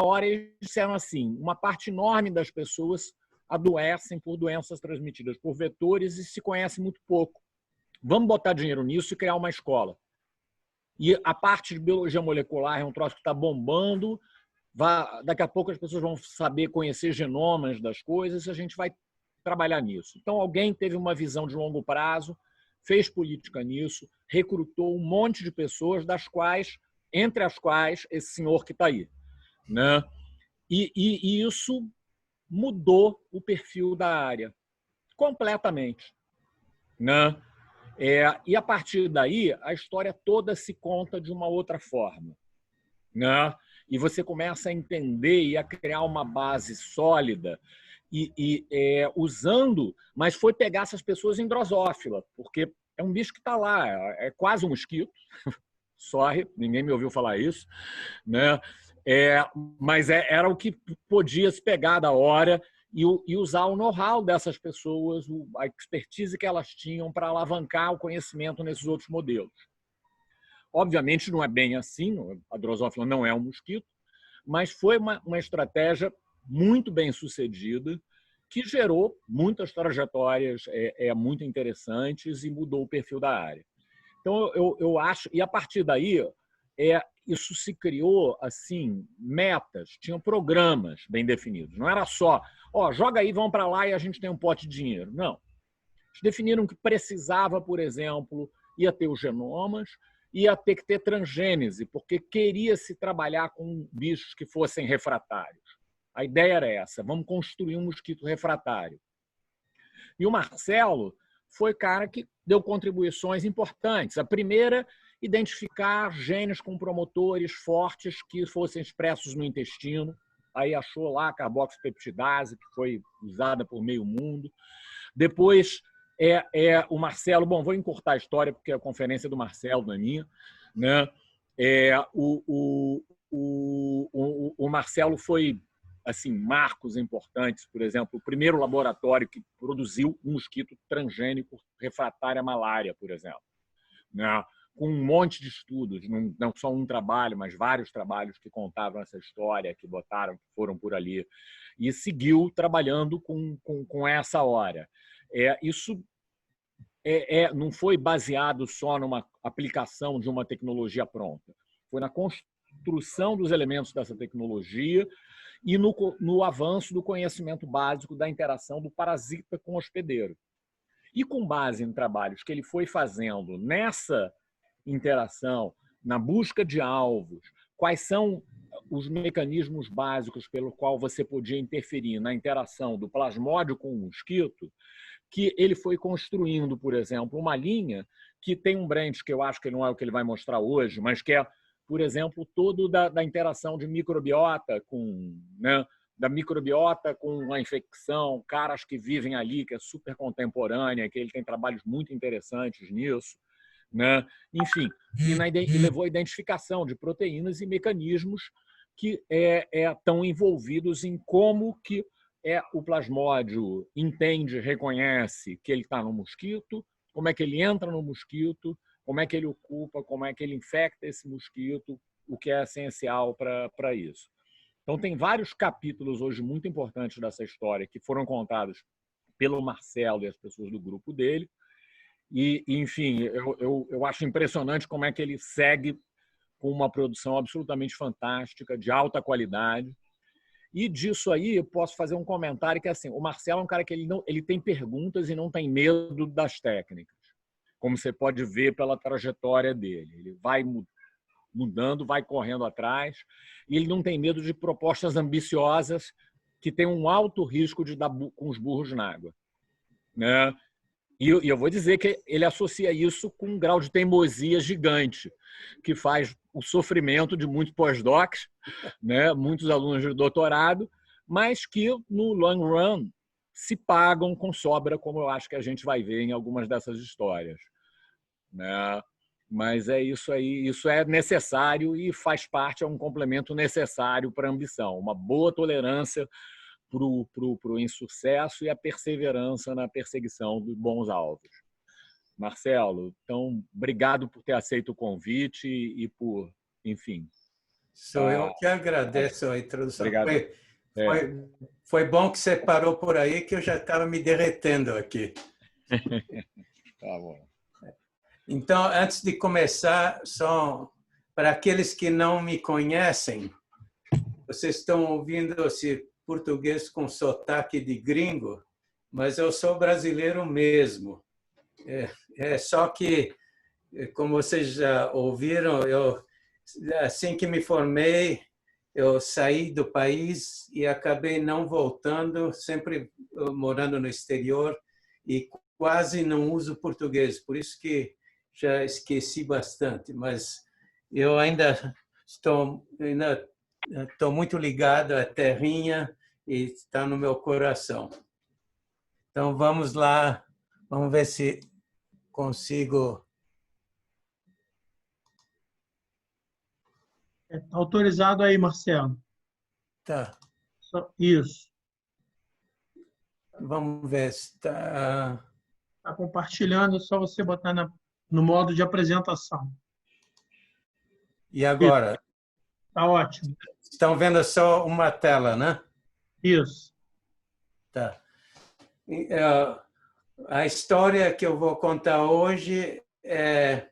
hora eles disseram assim, uma parte enorme das pessoas adoecem por doenças transmitidas por vetores e se conhece muito pouco. Vamos botar dinheiro nisso e criar uma escola. E a parte de biologia molecular é um troço que está bombando. Daqui a pouco as pessoas vão saber conhecer genomas das coisas e a gente vai trabalhar nisso. Então, alguém teve uma visão de longo prazo, fez política nisso, recrutou um monte de pessoas, entre as quais esse senhor que está aí. Né? E isso mudou o perfil da área completamente. Né? E a partir daí, a história toda se conta de uma outra forma. Né? E você começa a entender e a criar uma base sólida usando, mas foi pegar essas pessoas em drosófila, porque é um bicho que está lá, é quase um mosquito. Sorry, ninguém me ouviu falar isso. Né? Mas era o que podia se pegar da hora e usar o know-how dessas pessoas, a expertise que elas tinham para alavancar o conhecimento nesses outros modelos. Obviamente não é bem assim, a drosófila não é um mosquito, mas foi uma estratégia muito bem sucedida que gerou muitas trajetórias muito interessantes e mudou o perfil da área. Então, eu acho... E, a partir daí, isso se criou assim, metas, tinham programas bem definidos. Não era só, joga aí, vão para lá e a gente tem um pote de dinheiro. Não. Eles definiram que precisava, por exemplo, ia ter os genomas, ia ter que ter transgênese, porque queria-se trabalhar com bichos que fossem refratários. A ideia era essa, vamos construir um mosquito refratário. E o Marcelo foi cara que deu contribuições importantes. A primeira, identificar genes com promotores fortes que fossem expressos no intestino. Aí achou lá a carboxipeptidase, que foi usada por meio mundo. Depois, o Marcelo... Bom, vou encurtar a história, porque a conferência é do Marcelo, não é minha. Né? O Marcelo foi... assim, marcos importantes, por exemplo, o primeiro laboratório que produziu um mosquito transgênico refratário à malária, por exemplo. Né? Com um monte de estudos, não só um trabalho, mas vários trabalhos que contavam essa história, que foram por ali. E seguiu trabalhando com essa hora. Isso não foi baseado só numa aplicação de uma tecnologia pronta. Foi na construção dos elementos dessa tecnologia e no avanço do conhecimento básico da interação do parasita com o hospedeiro. E com base em trabalhos que ele foi fazendo nessa interação, na busca de alvos, quais são os mecanismos básicos pelo qual você podia interferir na interação do plasmódio com o mosquito, que ele foi construindo, por exemplo, uma linha que tem um branch que eu acho que não é o que ele vai mostrar hoje, mas que é, por exemplo, todo da interação de microbiota com... Né, da microbiota com a infecção, caras que vivem ali, que é super contemporânea, que ele tem trabalhos muito interessantes nisso. Né? Enfim, e levou à identificação de proteínas e mecanismos que estão envolvidos em como que o plasmódio entende, reconhece que ele está no mosquito, como é que ele entra no mosquito, como é que ele ocupa, como é que ele infecta esse mosquito, o que é essencial para isso. Então, tem vários capítulos hoje muito importantes dessa história que foram contados pelo Marcelo e as pessoas do grupo dele. E, enfim, eu acho impressionante como é que ele segue com uma produção absolutamente fantástica, de alta qualidade. E disso aí eu posso fazer um comentário que assim, o Marcelo é um cara que ele tem perguntas e não tem medo das técnicas, como você pode ver pela trajetória dele. Ele vai mudando, vai correndo atrás, e ele não tem medo de propostas ambiciosas que têm um alto risco de dar com os burros na água. Né? E eu vou dizer que ele associa isso com um grau de teimosia gigante, que faz o sofrimento de muitos pós-docs, né? Muitos alunos de doutorado, mas que, no long run, se pagam com sobra, como eu acho que a gente vai ver em algumas dessas histórias. Né? Mas é isso aí, isso é necessário e faz parte, é um complemento necessário para a ambição, uma boa tolerância para o insucesso e a perseverança na perseguição dos bons alvos. Marcelo, então, obrigado por ter aceito o convite e por, enfim, Sou eu que agradeço a introdução. Obrigado. Foi bom que você parou por aí, que eu já estava me derretendo aqui. Tá bom. Então, antes de começar, só para aqueles que não me conhecem, vocês estão ouvindo esse português com sotaque de gringo, mas eu sou brasileiro mesmo. Só que, como vocês já ouviram, assim que me formei, eu saí do país e acabei não voltando, sempre morando no exterior, e quase não uso português, por isso que já esqueci bastante, mas eu ainda estou muito ligado à terrinha e está no meu coração. Então, vamos lá, vamos ver se consigo. Está autorizado aí, Marcelo. Tá. Isso. Vamos ver se está. Está compartilhando, é só você botar no modo de apresentação. E agora? Está ótimo. Estão vendo só uma tela, né? Isso. Tá. A história que eu vou contar hoje é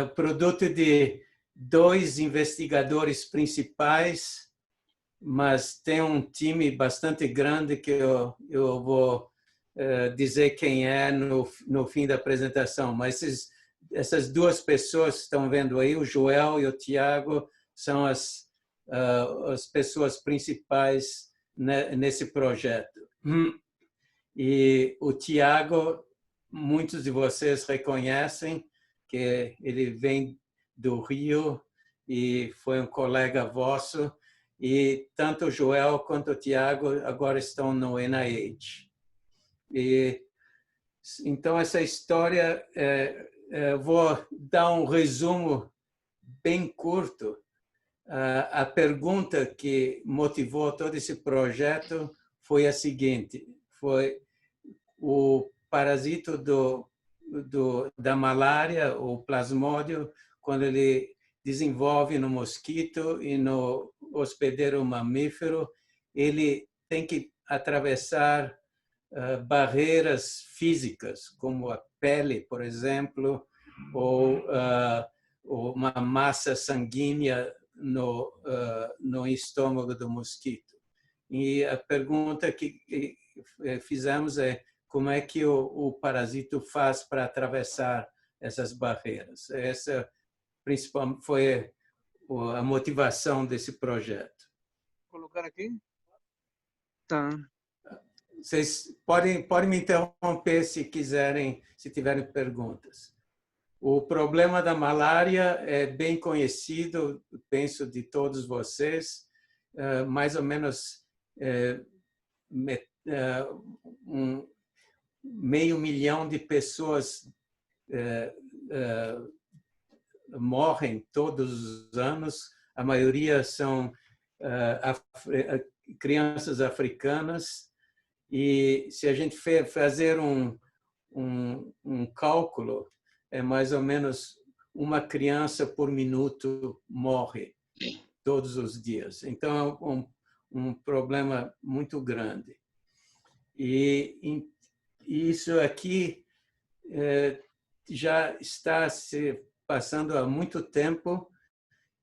o produto de dois investigadores principais, mas tem um time bastante grande que eu vou dizer quem é no fim da apresentação. Mas essas duas pessoas que estão vendo aí, o Joel e o Tiago, são as pessoas principais nesse projeto. E o Tiago, muitos de vocês reconhecem que ele vem do Rio e foi um colega vosso, e tanto o Joel quanto o Tiago agora estão no NIH. Então, essa história, vou dar um resumo bem curto. A pergunta que motivou todo esse projeto foi a seguinte: foi o parasito da malária, o plasmódio, quando ele desenvolve no mosquito e no hospedeiro mamífero, ele tem que atravessar barreiras físicas, como a pele, por exemplo, ou uma massa sanguínea no estômago do mosquito. E a pergunta que fizemos é: como é que o parasito faz para atravessar essas barreiras? Essa principalmente foi a motivação desse projeto. Vou colocar aqui. Tá. Vocês podem me interromper se quiserem, se tiverem perguntas. O problema da malária é bem conhecido, penso, de todos vocês. Mais ou menos 500 mil de pessoas morrem todos os anos. A maioria são crianças africanas. E se a gente fazer um cálculo, é mais ou menos uma criança por minuto morre todos os dias. Então, é um problema muito grande. E isso aqui já está se passando há muito tempo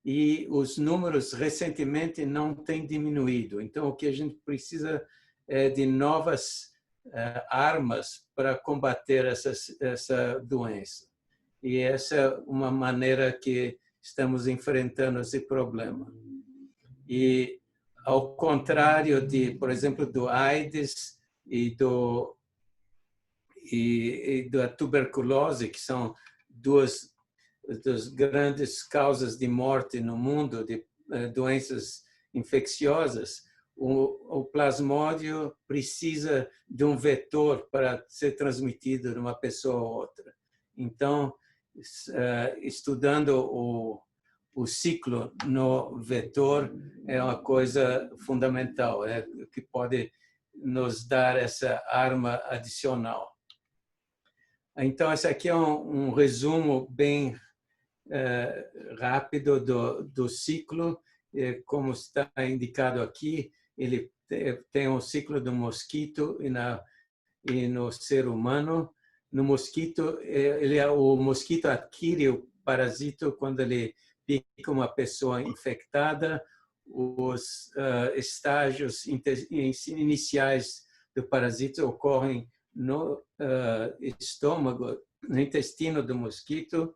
e os números recentemente não têm diminuído. Então, o que a gente precisa é de novas armas para combater essa doença. E essa é uma maneira que estamos enfrentando esse problema. E, ao contrário por exemplo, do AIDS e da tuberculose, que são duas das grandes causas de morte no mundo, de doenças infecciosas, o plasmódio precisa de um vetor para ser transmitido de uma pessoa a outra. Então, estudando o ciclo no vetor é uma coisa fundamental, que pode nos dar essa arma adicional. Então, esse aqui é um resumo bem rápido do ciclo, como está indicado aqui. Ele tem um ciclo do mosquito e no ser humano. No mosquito, o mosquito adquire o parasito quando ele pica uma pessoa infectada. Os estágios iniciais do parasito ocorrem no estômago, no intestino do mosquito,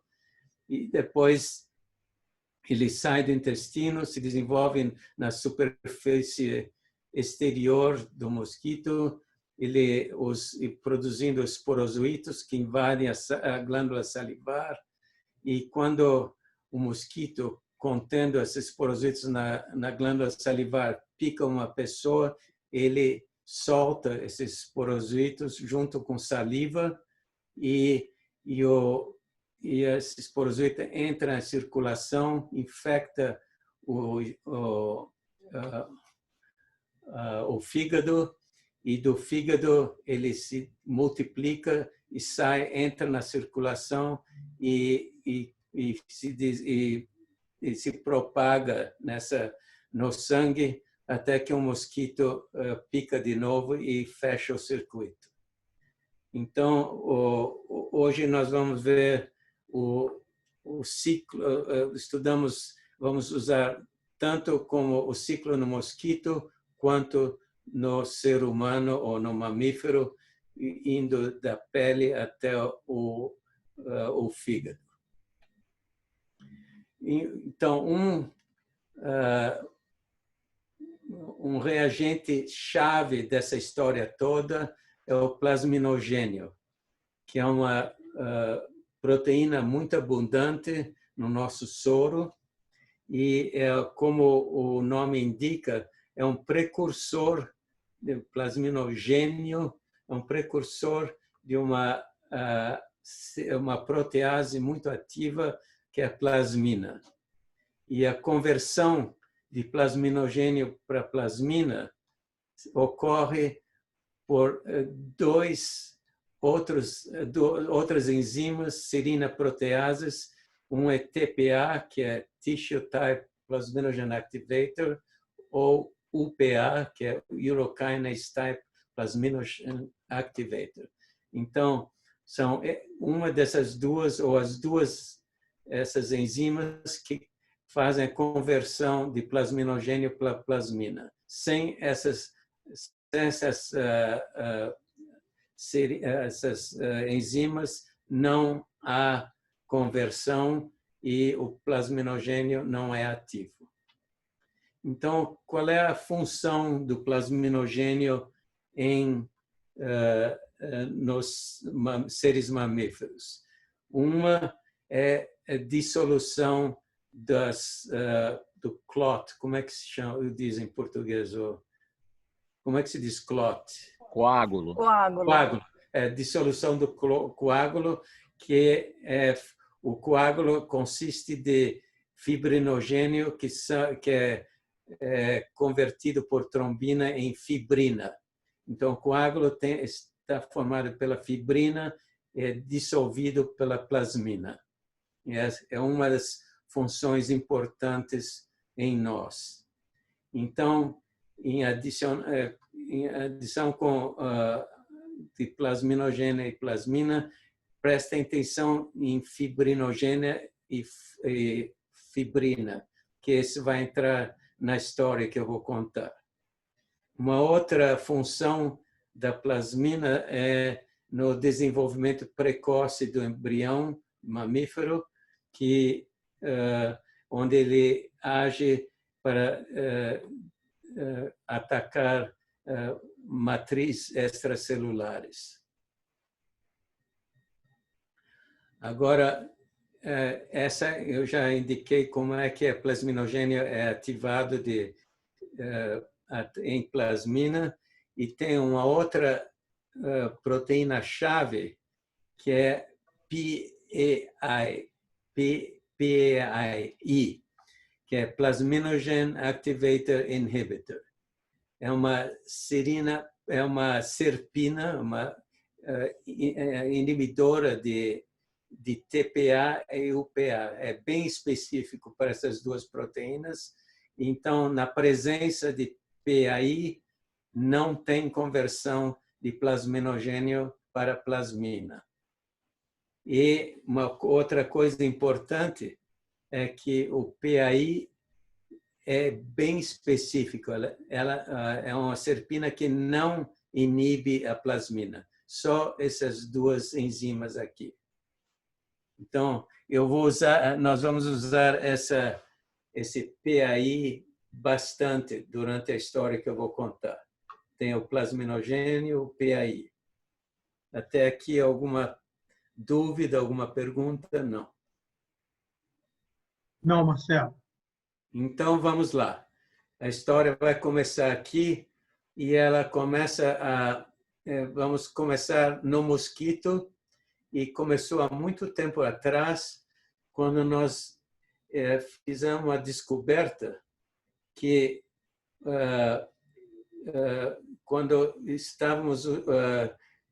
e depois ele sai do intestino, se desenvolve na superfície exterior do mosquito, produzindo esporozoitos que invadem a glândula salivar, e quando o mosquito, contendo esses esporozoitos na glândula salivar, pica uma pessoa, ele solta esses esporozoitos junto com saliva, e esse esporozoito entra na circulação, infecta o fígado, e do fígado ele se multiplica e entra na circulação e se propaga no sangue até que um mosquito pica de novo e fecha o circuito. Então, hoje nós vamos ver o ciclo, vamos usar tanto como o ciclo no mosquito, quanto no ser humano ou no mamífero, indo da pele até o fígado. Então, um reagente chave dessa história toda é o plasminogênio, que é uma proteína muito abundante no nosso soro, e como o nome indica, é um precursor de plasminogênio, é um precursor de uma protease muito ativa, que é a plasmina. E a conversão de plasminogênio para plasmina ocorre por outras enzimas serina-proteases. Um é TPA, que é Tissue Type Plasminogen Activator, ou UPA, que é Urokinase Type Plasminogen Activator. Então, são uma dessas duas, ou essas enzimas que fazem a conversão de plasminogênio para plasmina. Sem essas enzimas, não há conversão e o plasminogênio não é ativo. Então, qual é a função do plasminogênio nos seres mamíferos? Uma é a dissolução do clot. Como é que se chama? Diz em português. Como é que se diz clot? Coágulo. Coágulo. É dissolução do coágulo, que o coágulo consiste de fibrinogênio, que é convertido por trombina em fibrina. Então, o coágulo está formado pela fibrina, é dissolvido pela plasmina. É uma das funções importantes em nós. Então, em adição com de plasminogênio e plasmina, prestem atenção em fibrinogênio e fibrina, que esse vai entrar na história que eu vou contar. Uma outra função da plasmina é no desenvolvimento precoce do embrião mamífero, onde ele age para atacar matrizes extracelulares. Agora, essa eu já indiquei como é que a plasminogênio é ativado em plasmina, e tem uma outra proteína-chave, que é PAI, que é Plasminogen Activator Inhibitor. É uma serpina, uma inibidora de de TPA e UPA. É bem específico para essas duas proteínas. Então, na presença de PAI, não tem conversão de plasminogênio para plasmina. E uma outra coisa importante é que o PAI é bem específico. Ela é uma serpina que não inibe a plasmina. Só essas duas enzimas aqui. Então, nós vamos usar esse PAI bastante durante a história que eu vou contar. Tem o plasminogênio, o PAI. Até aqui alguma dúvida, alguma pergunta? Não. Não, Marcelo. Então, vamos lá. A história vai começar aqui e ela começa vamos começar no mosquito, e começou há muito tempo atrás, quando nós fizemos uma descoberta que, quando estávamos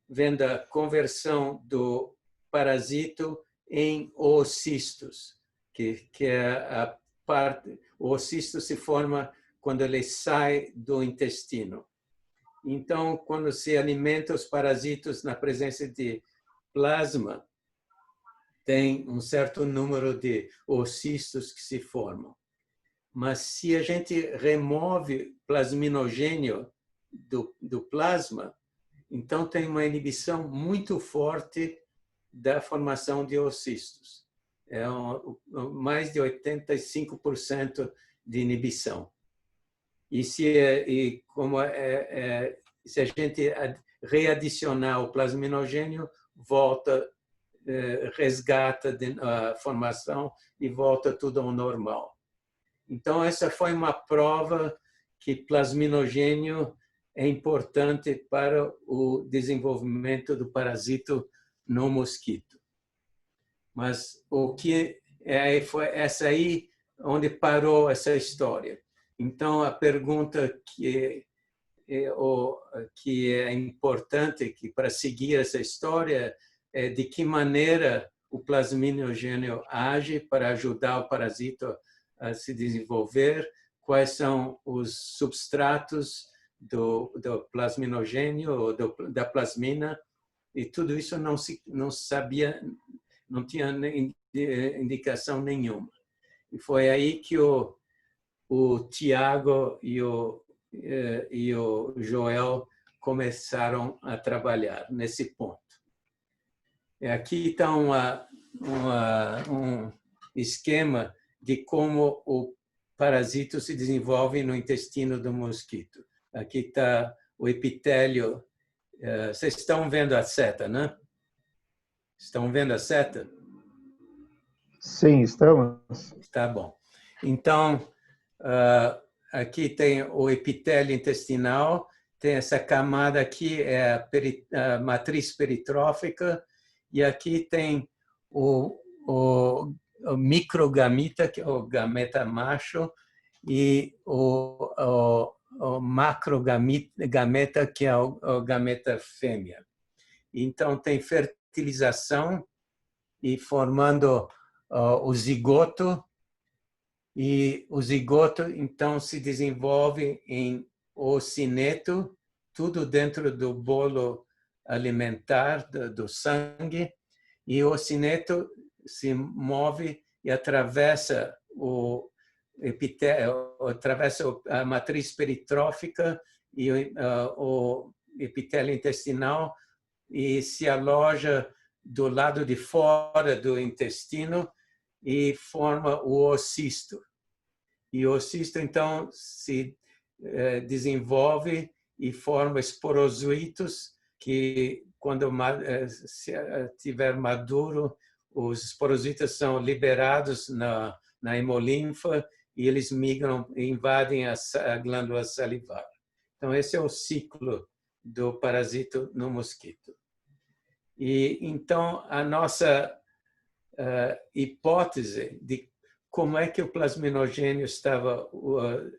vendo a conversão do parasito em oocistos, que é a parte, o oocisto se forma quando ele sai do intestino. Então, quando se alimenta os parasitos na presença de plasma, tem um certo número de oocistos que se formam. Mas se a gente remove plasminogênio do plasma, então tem uma inibição muito forte da formação de oocistos. É mais de 85% de inibição. E se a gente readicionar o plasminogênio, resgata a formação e volta tudo ao normal. Então, essa foi uma prova que plasminogênio é importante para o desenvolvimento do parasito no mosquito. Mas o que foi essa aí onde parou essa história. Então, a pergunta que é importante para seguir essa história é de que maneira o plasminogênio age para ajudar o parasito a se desenvolver, quais são os substratos do plasminogênio ou da plasmina, e tudo isso não sabia, não tinha indicação nenhuma. E foi aí que o Tiago e o Joel começaram a trabalhar nesse ponto. Aqui está um esquema de como o parasito se desenvolve no intestino do mosquito. Aqui está o epitélio. Vocês estão vendo a seta, né? Estão vendo a seta? Sim, estamos. Tá bom. Então, aqui tem o epitélio intestinal, tem essa camada aqui, é a matriz peritrófica, e aqui tem o microgameta, que é o gameta macho, e o macrogameta, que é o gameta fêmea. Então, tem fertilização e formando o zigoto, e o zigoto, então, se desenvolve em oocineto, tudo dentro do bolo alimentar do sangue, e o oocineto se move e atravessa atravessa a matriz peritrófica e o epitélio intestinal e se aloja do lado de fora do intestino e forma o oocisto. E o oocisto, então, se desenvolve e forma esporozoitos que, quando estiver maduro, os esporozoitos são liberados na hemolinfa e eles migram e invadem a glândula salivar. Então, esse é o ciclo do parasito no mosquito. E, então, a nossa hipótese de como é que o plasminogênio estava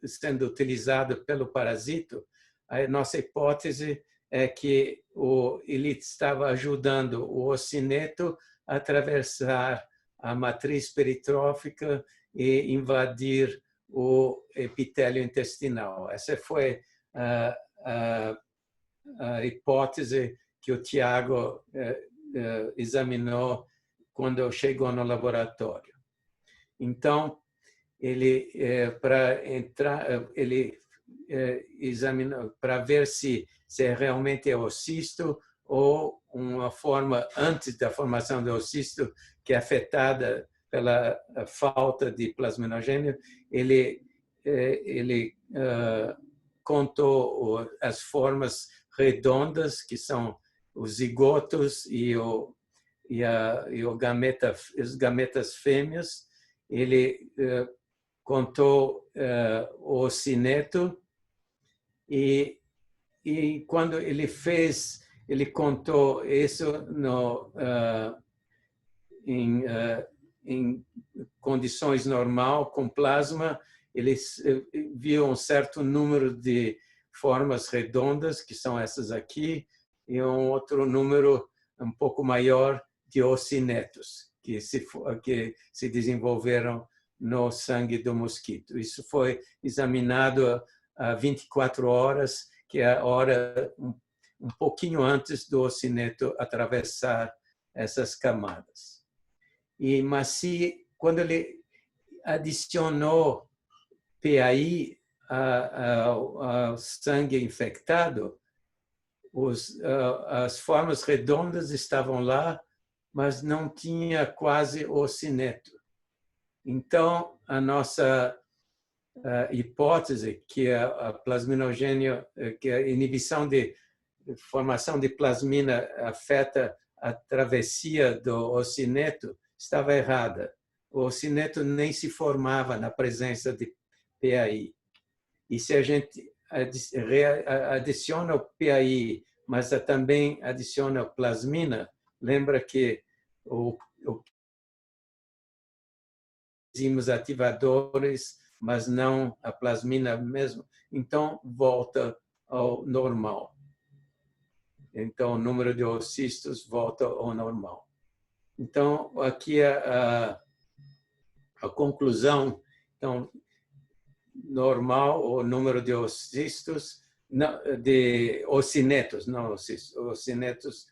sendo utilizado pelo parasito, a nossa hipótese é que ele estava ajudando o oocineto atravessar a matriz peritrófica e invadir o epitélio intestinal. Essa foi a hipótese que o Tiago examinou quando chegou no laboratório. Então, ele examinou para ver se realmente é ocisto ou uma forma antes da formação do ocisto que é afetada pela falta de plasminogênio. Ele contou as formas redondas, que são os zigotos e os gametas fêmeas. Ele contou o ocineto e quando ele contou isso em condições normais, com plasma, ele viu um certo número de formas redondas, que são essas aqui, e um outro número um pouco maior de ocinetos, que se desenvolveram no sangue do mosquito. Isso foi examinado há 24 horas, que é a hora um pouquinho antes do ocineto atravessar essas camadas. Mas quando ele adicionou PAI ao sangue infectado, as formas redondas estavam lá, mas não tinha quase ocineto. Então, a nossa hipótese que a plasminogênio, que a inibição de formação de plasmina afeta a travessia do ocineto, estava errada. O ocineto nem se formava na presença de PAI. E se a gente adiciona o PAI, mas também adiciona plasmina, lembra que enzimas ativadores, mas não a plasmina mesmo, então volta ao normal. Então, o número de ocistos volta ao normal. Então, aqui a conclusão. Então, normal o número de ocistos, de ocinetos, não ocistos,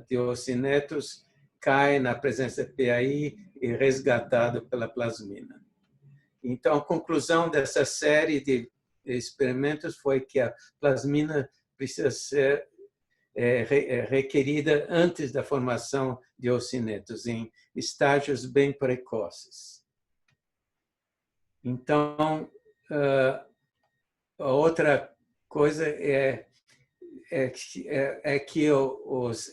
de ocinetos cai na presença de PAI e resgatado pela plasmina. Então, a conclusão dessa série de experimentos foi que a plasmina precisa ser requerida antes da formação de ocinetos, em estágios bem precoces. Então, a outra coisa é que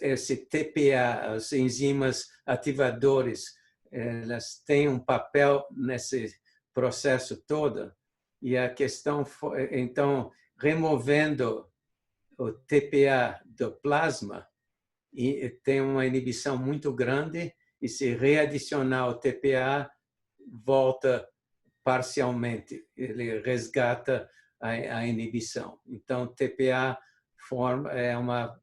esse TPA, as enzimas ativadores, elas têm um papel nesse processo todo. E a questão foi, então, removendo o TPA do plasma, e tem uma inibição muito grande, e se readicionar o TPA, volta parcialmente, ele resgata a inibição. Então, TPA é uma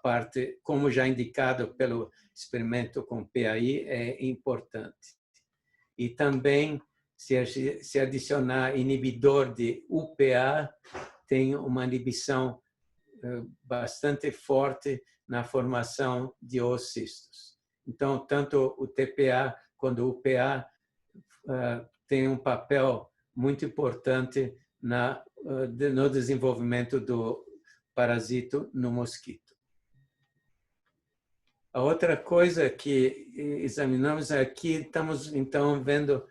parte, como já indicado pelo experimento com PAI, é importante. E também, se adicionar inibidor de UPA, tem uma inibição bastante forte na formação de ocistos. Então, tanto o TPA quanto o UPA tem um papel muito importante no desenvolvimento do parasito no mosquito. A outra coisa que examinamos aqui, estamos então vendo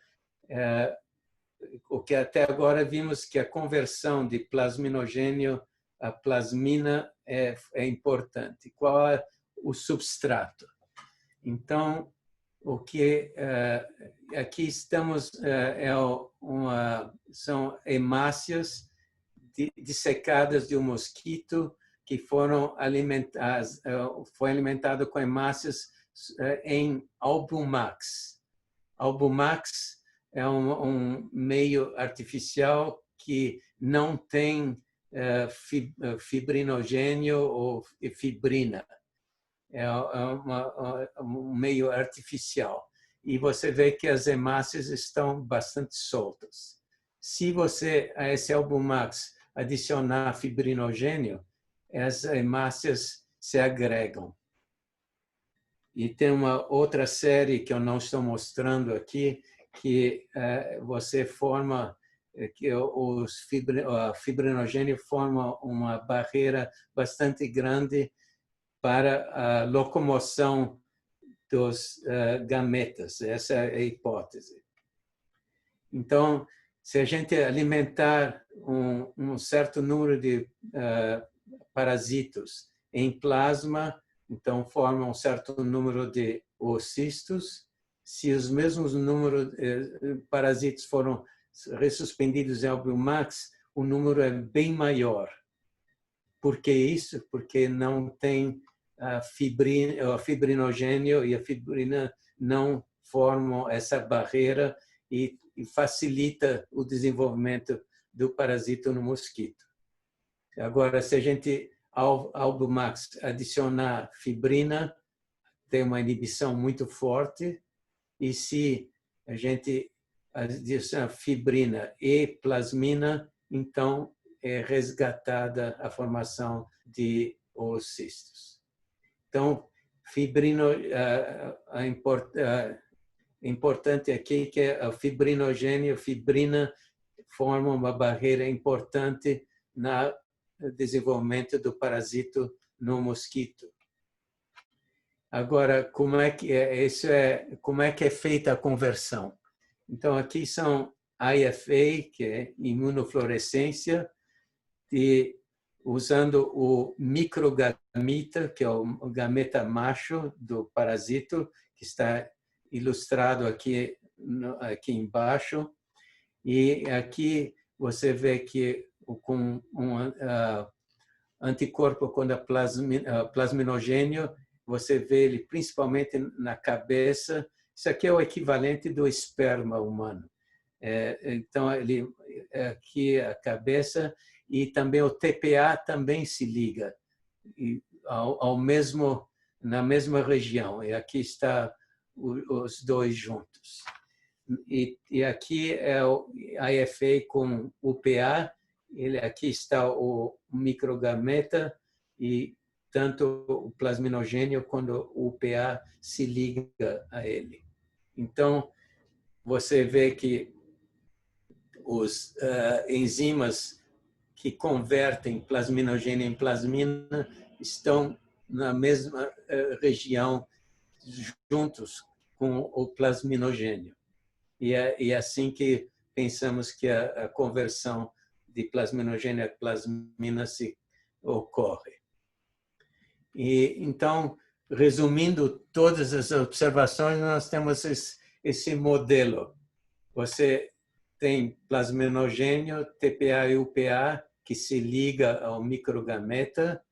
o que até agora vimos, que a conversão de plasminogênio a plasmina é importante. Qual é o substrato? Então, o que aqui estamos são hemácias dissecadas de um mosquito que foram alimentadas, foi alimentado com hemácias em albumax. Albumax é um meio artificial que não tem fibrinogênio ou fibrina. um meio artificial. E você vê que as hemácias estão bastante soltas. Se você, a esse Albumax, adicionar fibrinogênio, as hemácias se agregam. E tem uma outra série que eu não estou mostrando aqui, que você forma, que o fibrinogênio forma uma barreira bastante grande para a locomoção dos gametas. Essa é a hipótese. Então, se a gente alimentar um certo número de parasitos em plasma, então forma um certo número de oocistos. Se os mesmos números de parasitos foram ressuspendidos em Albumax, o número é bem maior. Por que isso? Porque não tem o fibrinogênio e a fibrina não formam essa barreira e facilita o desenvolvimento do parasito no mosquito. Agora, se a gente ao Albumax adicionar fibrina, tem uma inibição muito forte, e se a gente adicionar fibrina e plasmina, então é resgatada a formação de oocistos. Então, importante aqui que a fibrinogênio, fibrina, forma uma barreira importante no desenvolvimento do parasito no mosquito. Agora, como é que é feita a conversão? Então, aqui são IFA, que é imunofluorescência, usando o microgameta, que é o gameta macho do parasito, que está ilustrado aqui embaixo. E aqui você vê que com anticorpo contra plasminogênio, você vê ele principalmente na cabeça. Isso aqui é o equivalente do esperma humano. Então, aqui a cabeça, e também o TPA também se liga na mesma região. E aqui está os dois juntos. E aqui é o IFA com UPA. Aqui está o microgameta, e tanto o plasminogênio quanto o UPA se liga a ele. Então, você vê que os enzimas que convertem plasminogênio em plasmina estão na mesma região, juntos com o plasminogênio. E é assim que pensamos que a conversão de plasminogênio a plasmina se ocorre. E, então, resumindo todas as observações, nós temos esse modelo. Você tem plasminogênio, TPA e UPA, que se liga ao microgameta.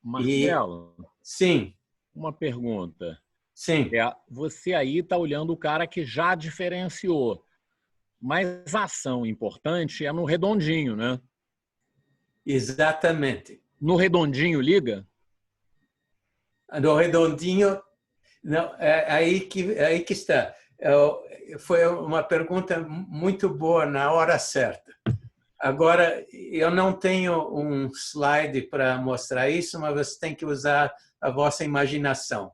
Marcelo, sim. Uma pergunta. Sim. Você aí está olhando o cara que já diferenciou, mas a ação importante é no redondinho, né? Exatamente. No redondinho liga? No redondinho, não, aí que está. Foi uma pergunta muito boa na hora certa. Agora, eu não tenho um slide para mostrar isso, mas você tem que usar a vossa imaginação.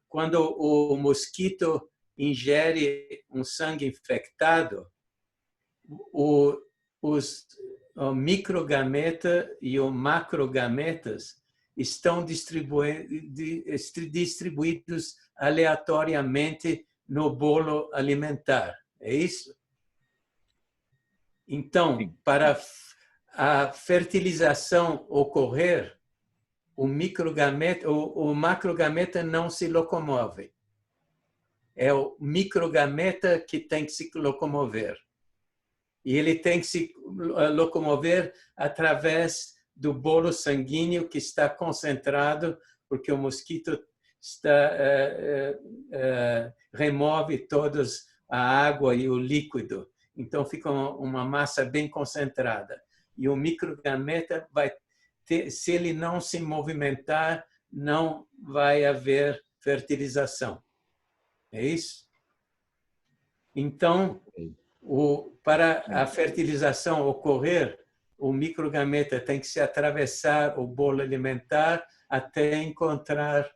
Quando o mosquito ingere um sangue infectado, o microgameta e o macrogametas estão distribuídos aleatoriamente no bolo alimentar. É isso? Então, para a fertilização ocorrer, o macrogameta não se locomove. É o microgameta que tem que se locomover. E ele tem que se locomover através do bolo sanguíneo que está concentrado, porque o mosquito remove toda a água e o líquido. Então, fica uma massa bem concentrada. E o microgameta vai ter, se ele não se movimentar, não vai haver fertilização. É isso? Então, para a fertilização ocorrer, o microgameta tem que se atravessar o bolo alimentar até encontrar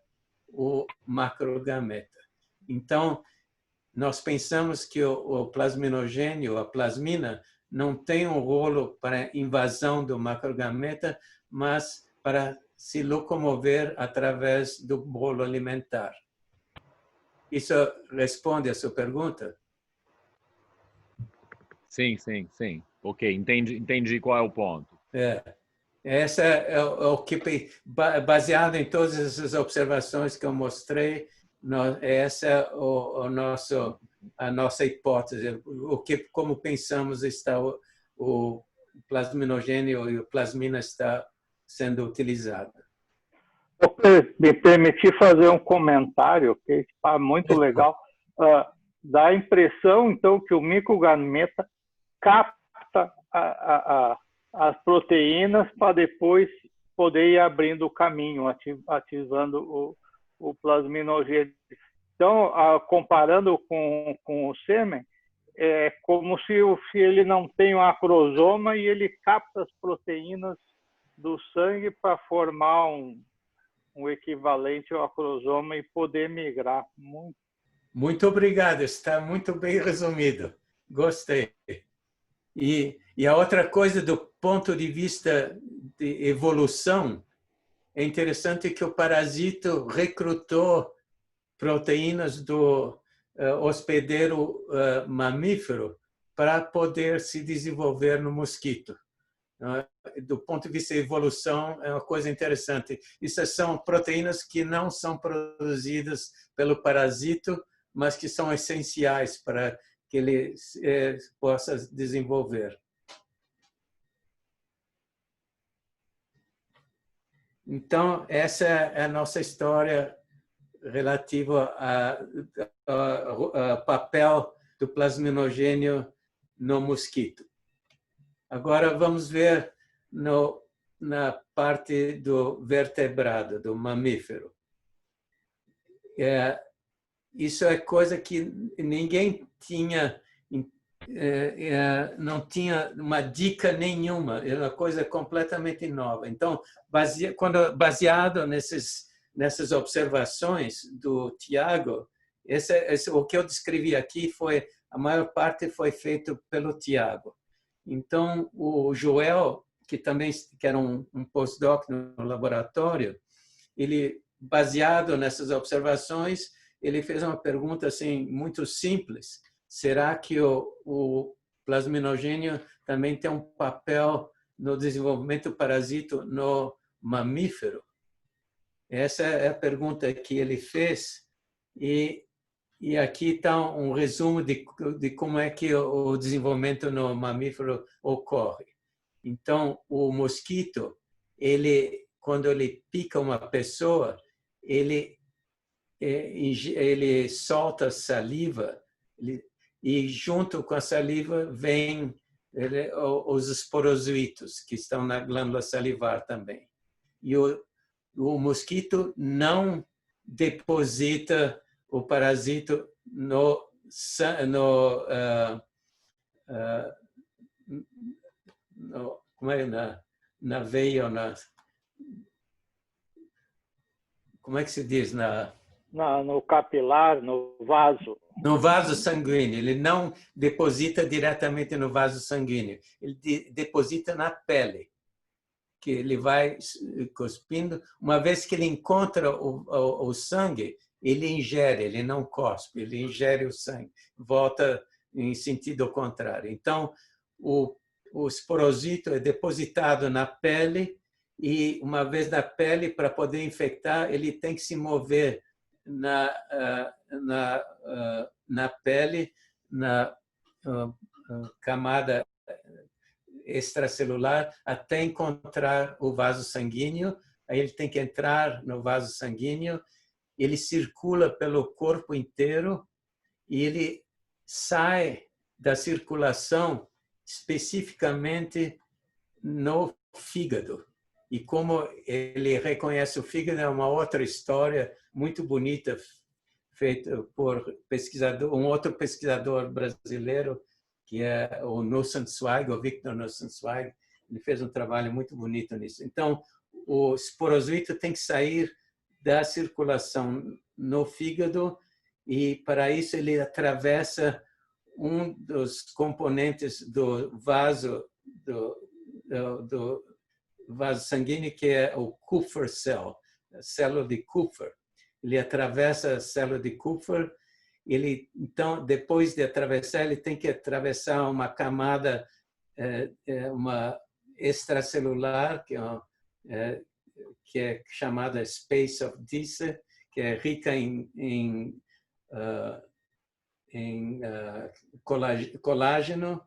o macrogameta. Então, nós pensamos que o plasminogênio, a plasmina, não tem um rolo para invasão do macrogameta, mas para se locomover através do bolo alimentar. Isso responde a sua pergunta? Sim, sim, sim. Ok, entendi qual é o ponto. Essa é o que, baseado em todas essas observações que eu mostrei, essa é a nossa hipótese, como pensamos está o plasminogênio e o plasmina está sendo utilizado. Me permitir fazer um comentário, que está muito legal. Dá a impressão, então, que o microgameta capta as proteínas para depois poder ir abrindo o caminho, ativando o plasminogênio. Então, comparando com o sêmen, é como se ele não tem um acrosoma e ele capta as proteínas do sangue para formar um equivalente ao acrosoma e poder migrar. Muito obrigado, está muito bem resumido. Gostei. E a outra coisa, do ponto de vista de evolução, é interessante que o parasito recrutou proteínas do hospedeiro mamífero para poder se desenvolver no mosquito. Do ponto de vista de evolução, é uma coisa interessante. Isso são proteínas que não são produzidas pelo parasito, mas que são essenciais para que ele possa desenvolver. Então, essa é a nossa história relativa ao papel do plasminogênio no mosquito. Agora, vamos ver na parte do vertebrado, do mamífero. Isso é coisa que ninguém tinha, não tinha uma dica nenhuma, é uma coisa completamente nova. Então, baseado nessas observações do Tiago, o que eu descrevi aqui a maior parte foi feito pelo Tiago. Então, o Joel, que era um postdoc no laboratório, ele, baseado nessas observações, ele fez uma pergunta assim muito simples: será que o plasminogênio também tem um papel no desenvolvimento do parasito no mamífero? Essa é a pergunta que ele fez, e aqui está um resumo de como é que o desenvolvimento no mamífero ocorre. Então, o mosquito, quando ele pica uma pessoa, ele solta saliva, e junto com a saliva vem os esporozoitos, que estão na glândula salivar também. E o mosquito não deposita o parasito na veia, como é que se diz? No capilar, no vaso. No vaso sanguíneo. Ele não deposita diretamente no vaso sanguíneo. Ele deposita na pele, que ele vai cuspindo. Uma vez que ele encontra o sangue, ele ingere, ele não cospe, ele ingere o sangue, volta em sentido contrário. Então, o esporosito é depositado na pele, e uma vez na pele, para poder infectar, ele tem que se mover na pele, na camada extracelular, até encontrar o vaso sanguíneo. Aí ele tem que entrar no vaso sanguíneo, ele circula pelo corpo inteiro e ele sai da circulação especificamente no fígado. E como ele reconhece o fígado é uma outra história muito bonita, feita por um outro pesquisador brasileiro, que é o Nussenzweig, o Victor Nussenzweig. Ele fez um trabalho muito bonito nisso. Então, o esporoswito tem que sair da circulação no fígado e, para isso, ele atravessa um dos componentes do vaso vaso sanguíneo, que é o Kupfer cell, a célula de Kupfer. Ele atravessa a célula de Kupfer. Então, depois de atravessar, ele tem que atravessar uma camada, uma extracelular, que é chamada Space of Disse, que é rica em colágeno.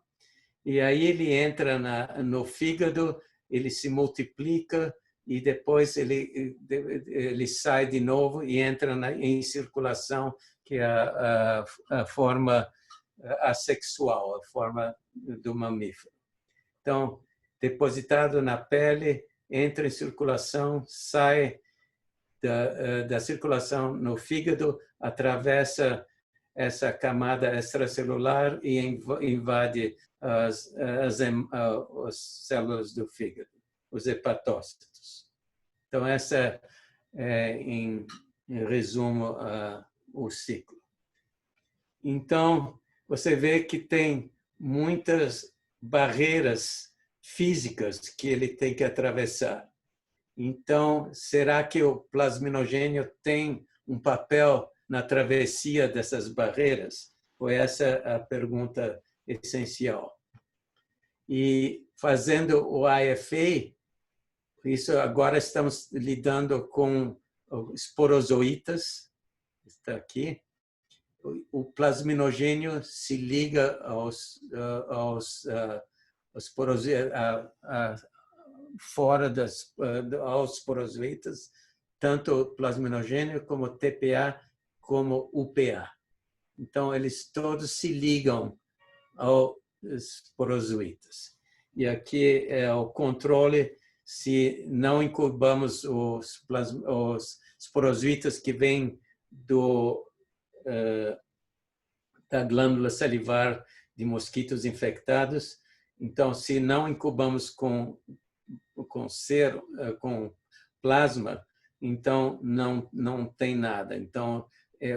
E aí ele entra no fígado, ele se multiplica e depois ele sai de novo e entra em circulação, que é a forma assexual, a forma do mamífero. Então, depositado na pele, entra em circulação, sai da circulação no fígado, atravessa essa camada extracelular e invade as células do fígado, os hepatócitos. Então, essa é, em resumo, o ciclo. Então, você vê que tem muitas barreiras físicas que ele tem que atravessar. Então, será que o plasminogênio tem um papel na travessia dessas barreiras? Foi essa a pergunta essencial. E fazendo o IFA, isso agora estamos lidando com esporozoítas, está aqui. O plasminogênio se liga aos fora aos esporozoítas, tanto o plasminogênio como o TPA como o UPA. Então, eles todos se ligam aos esporozoítas. E aqui é o controle se não incubamos os esporozoítas que vêm da glândula salivar de mosquitos infectados. Então, se não incubamos com plasma, então não tem nada. Então,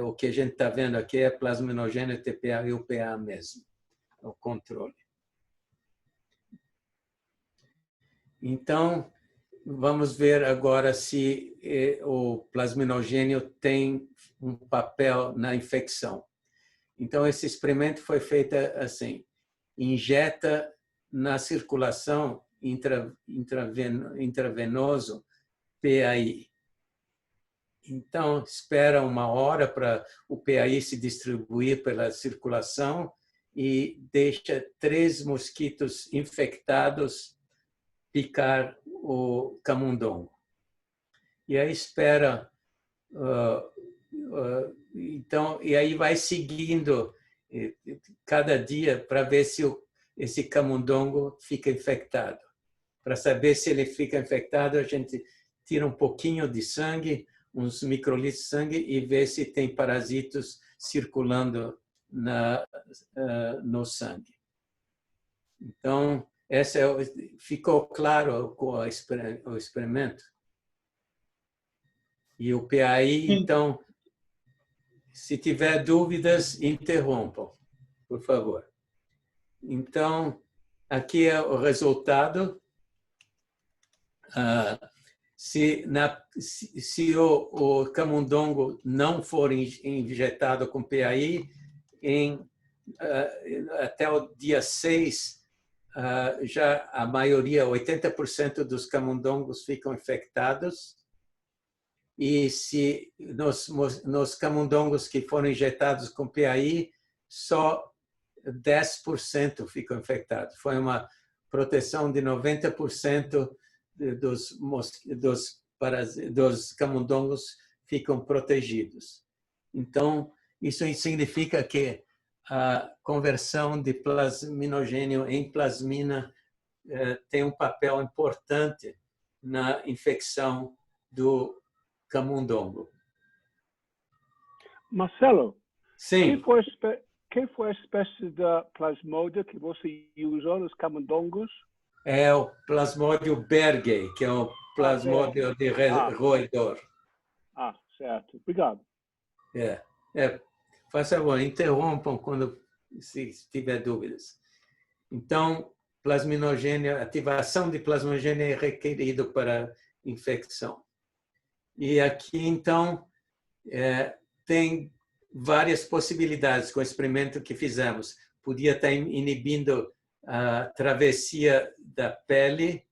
o que a gente está vendo aqui é plasminogênio, TPA e UPA mesmo, o controle. Então, vamos ver agora se o plasminogênio tem um papel na infecção. Então, esse experimento foi feito assim: injeta na circulação intravenoso PAI. Então, espera 1 hora para o PAI se distribuir pela circulação e deixa 3 mosquitos infectados picar o camundongo. E aí espera, então, e aí vai seguindo cada dia para ver se esse camundongo fica infectado. Para saber se ele fica infectado, a gente tira um pouquinho de sangue, uns microlitros de sangue e vê se tem parasitos circulando no sangue. Então, ficou claro com o experimento? E o PAI, então, se tiver dúvidas, interrompam, por favor. Então, aqui é o resultado. Se o camundongo não for injetado com PAI, até o dia 6, já a maioria, 80% dos camundongos ficam infectados. E se nos camundongos que foram injetados com PAI, só 10% ficam infectados. Foi uma proteção de 90% dos camundongos ficam protegidos. Então, isso significa que a conversão de plasminogênio em plasmina tem um papel importante na infecção do camundongo. Marcelo, Sim, quem foi a espécie da plasmódia que você usou nos camundongos? é o Plasmodium berghei, que é o Plasmodium de roedor. Certo. Obrigado. Faça favor, interrompam quando se tiver dúvidas. Então, plasminogênio, ativação de plasmogênio é requerido para infecção. E aqui, então, tem várias possibilidades com o experimento que fizemos. Podia estar inibindo a travessia da pele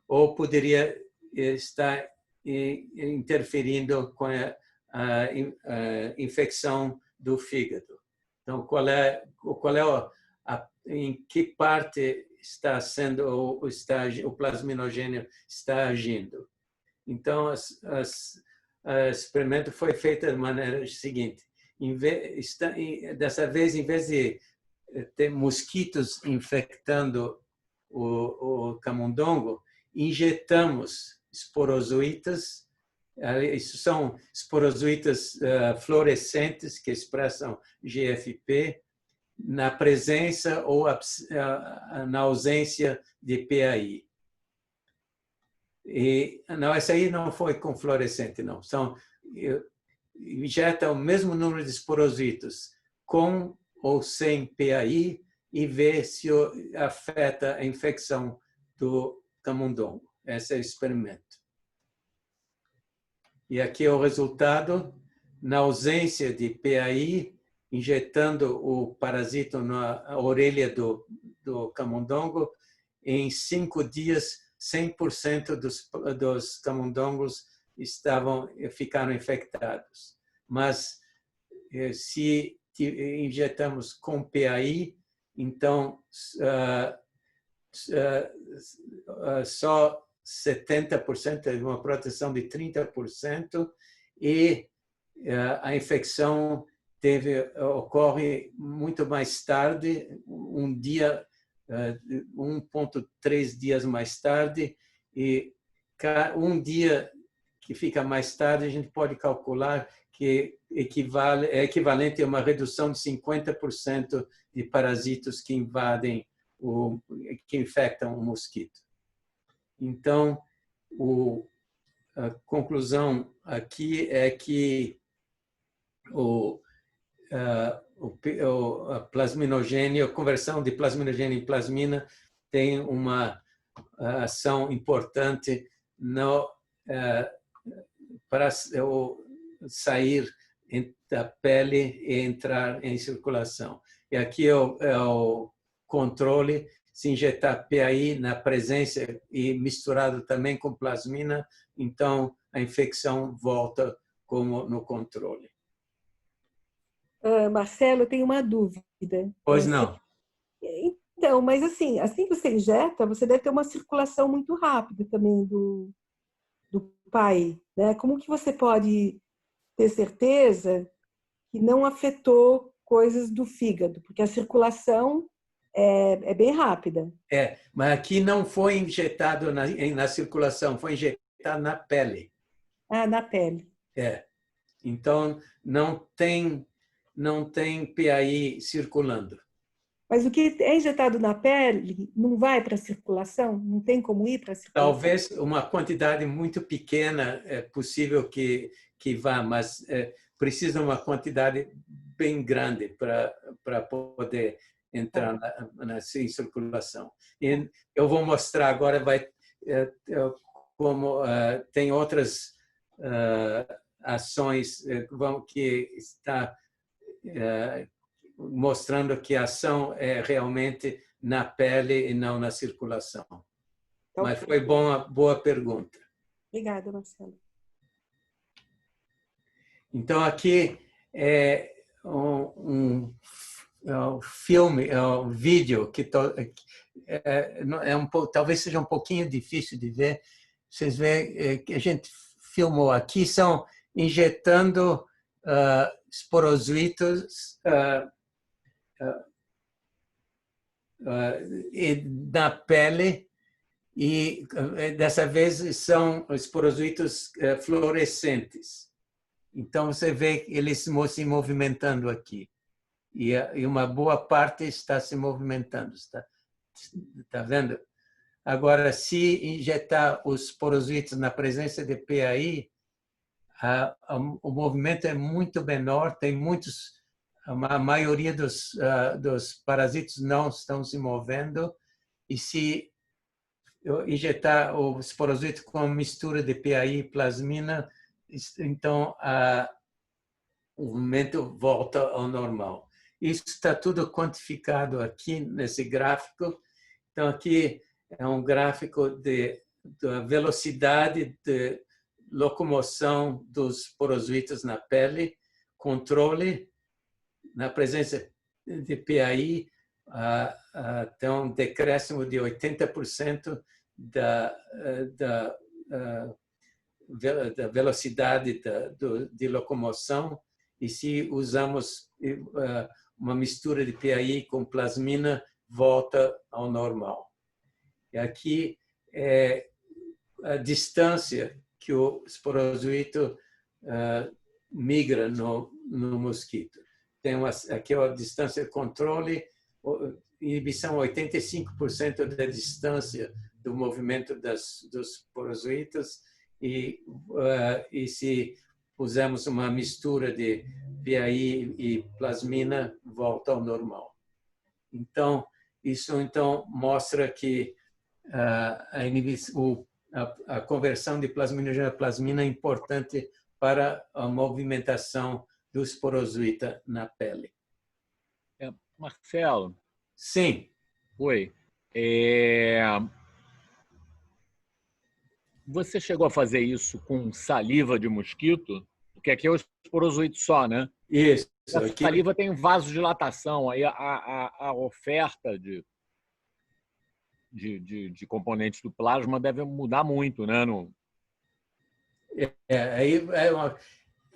ou poderia estar interferindo com a infecção do fígado. Então, em que parte está sendo o plasminogênio está agindo? Então, o experimento foi feito da maneira seguinte: dessa vez, em vez de ter mosquitos infectando o camundongo, injetamos esporozoitas. Isso são esporozoitas fluorescentes que expressam GFP na presença ou na ausência de PAI. E não, essa aí não foi com fluorescente, não. Injeta o mesmo número de esporozoitos com ou sem PAI e vê se afeta a infecção do camundongo. Esse é o experimento. E aqui é o resultado. Na ausência de PAI, injetando o parasito na orelha do camundongo, em 5 dias, 100% dos camundongos ficaram infectados. Mas se injetamos com PAI, então só 70%, uma proteção de 30%, e a infecção ocorre muito mais tarde, 1,3 dias mais tarde, e um dia que fica mais tarde, a gente pode calcular que é equivalente a uma redução de 50% de parasitos que infectam o mosquito. Então, a conclusão aqui é que a plasminogênio, a conversão de plasminogênio em plasmina tem uma ação importante para sair da pele e entrar em circulação. E aqui é o controle. Se injetar PAI na presença e misturado também com plasmina, então a infecção volta como no controle. Marcelo, eu tenho uma dúvida. Pois não. Então, mas assim que você injeta, você deve ter uma circulação muito rápida também do PAI, né? Como que você pode ter certeza que não afetou coisas do fígado? Porque a circulação é bem rápida. Mas aqui não foi injetado na circulação, foi injetado na pele. Na pele. Então, não tem PAI circulando. Mas o que é injetado na pele não vai para a circulação? Não tem como ir para a circulação? Talvez uma quantidade muito pequena é possível que vá, mas precisa uma quantidade bem grande para poder entrar em circulação. E eu vou mostrar agora como tem outras ações que está mostrando que a ação é realmente na pele e não na circulação. Mas foi boa pergunta. Obrigada, Marcelo. Então, aqui é um filme, um vídeo que talvez seja um pouquinho difícil de ver. Vocês veem que a gente filmou aqui, são injetando esporozoitos na pele, E dessa vez são esporozoitos fluorescentes. Então você vê eles se movimentando aqui. E uma boa parte está se movimentando. Está vendo? Agora, se injetar os esporozoitos na presença de PAI, o movimento é muito menor, tem muitos, a maioria dos parasitos não estão se movendo, e se eu injetar o esporozoito com mistura de PAI e plasmina, então o movimento volta ao normal. Isso está tudo quantificado aqui nesse gráfico. Então, aqui é um gráfico da velocidade de locomoção dos esporozoitos na pele, controle, na presença de PAI, tem um decréscimo de 80% da velocidade de locomoção, e se usamos uma mistura de PAI com plasmina, volta ao normal. E aqui é a distância que o esporozoito migra no mosquito. Tem aqui a distância de controle, inibição 85% da distância do movimento dos esporozoitos, e se pusermos uma mistura de PAI e plasmina, volta ao normal. Então, isso mostra que a conversão de plasminogênio a plasmina é importante para a movimentação do esporozoita na pele. Marcelo. Sim. Oi. Você chegou a fazer isso com saliva de mosquito? Porque aqui é o esporozoito só, né? Isso. A saliva tem vasodilatação, aí a oferta de componentes do plasma deve mudar muito, né?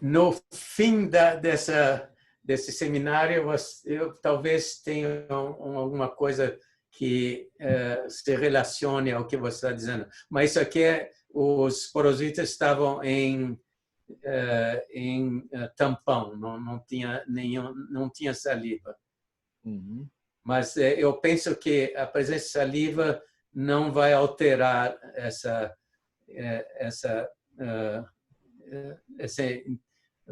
No fim desse seminário, eu talvez tenha alguma coisa que se relacione ao que você está dizendo. Mas isso aqui os esporozoitas estavam em tampão, não tinha saliva. Uhum. Mas eu penso que a presença de saliva não vai alterar essa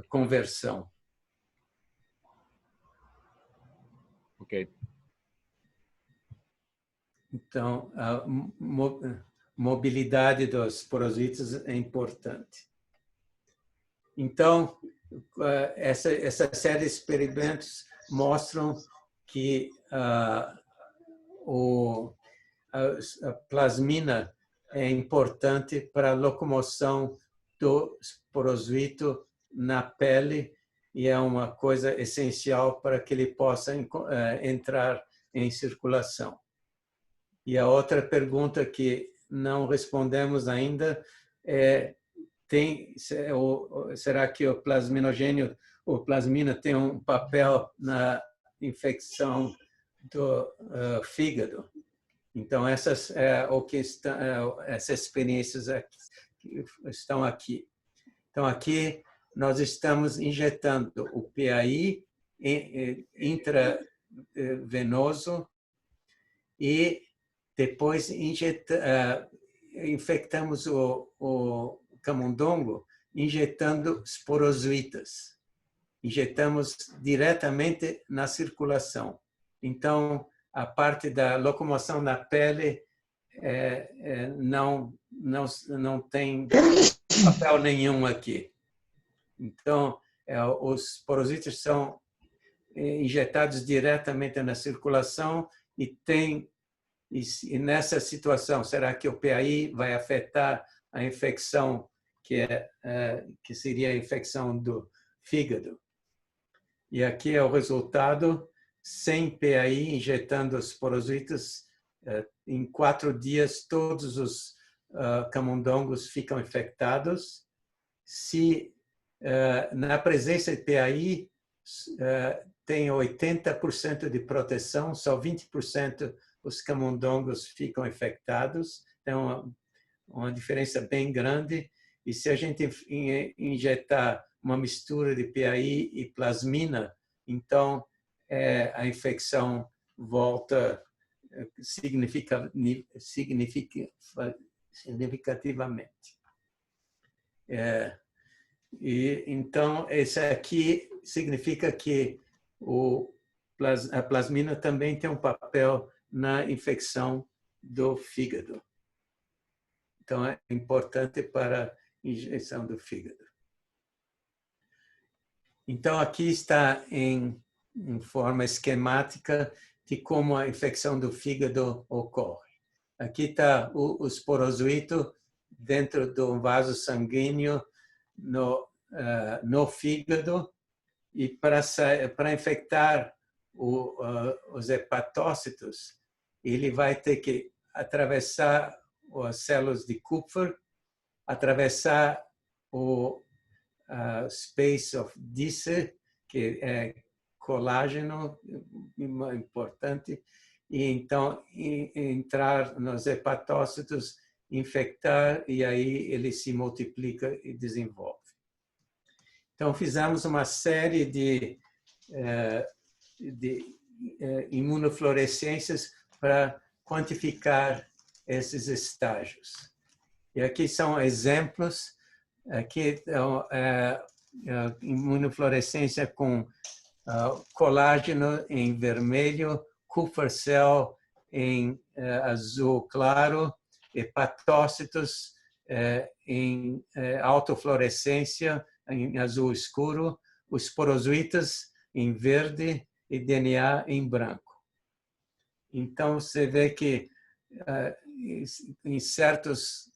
conversão. Ok. Então, a mobilidade dos esporozoitos é importante. Então, essa série de experimentos mostram que a plasmina é importante para a locomoção do esporozoito na pele, e é uma coisa essencial para que ele possa entrar em circulação. E a outra pergunta que não respondemos ainda é: será que o plasminogênio ou plasmina tem um papel na infecção do fígado? Então, essas experiências estão aqui. Então, aqui nós estamos injetando o PAI intravenoso e depois infectamos o camundongo injetando esporozoitas. Injetamos diretamente na circulação. Então, a parte da locomoção na pele não tem papel nenhum aqui. Então, os esporozoitas são injetados diretamente na circulação e nessa situação, será que o PAI vai afetar a infecção que seria a infecção do fígado? E aqui é o resultado: sem PAI, injetando os esporozoitas, em 4 dias todos os camundongos ficam infectados. Se na presença de PAI tem 80% de proteção, só 20% os camundongos ficam infectados. Então, uma diferença bem grande. E se a gente injetar uma mistura de PAI e plasmina, então a infecção volta significativamente. E então esse aqui significa que a plasmina também tem um papel na infecção do fígado. Então é importante para a injeção do fígado. Então aqui está em forma esquemática de como a infecção do fígado ocorre. Aqui está o esporozoito dentro do vaso sanguíneo no fígado, e para infectar os hepatócitos, ele vai ter que atravessar as células de Kupffer, atravessar o space of Disse, que é colágeno, importante, e então entrar nos hepatócitos, infectar, e aí ele se multiplica e desenvolve. Então, fizemos uma série de imunofluorescências para quantificar esses estágios. E aqui são exemplos. Aqui imunofluorescência com colágeno em vermelho, Kupffer cell em azul claro, hepatócitos em autofluorescência em azul escuro, os esporozoitas em verde e DNA em branco. Então, você vê que em certos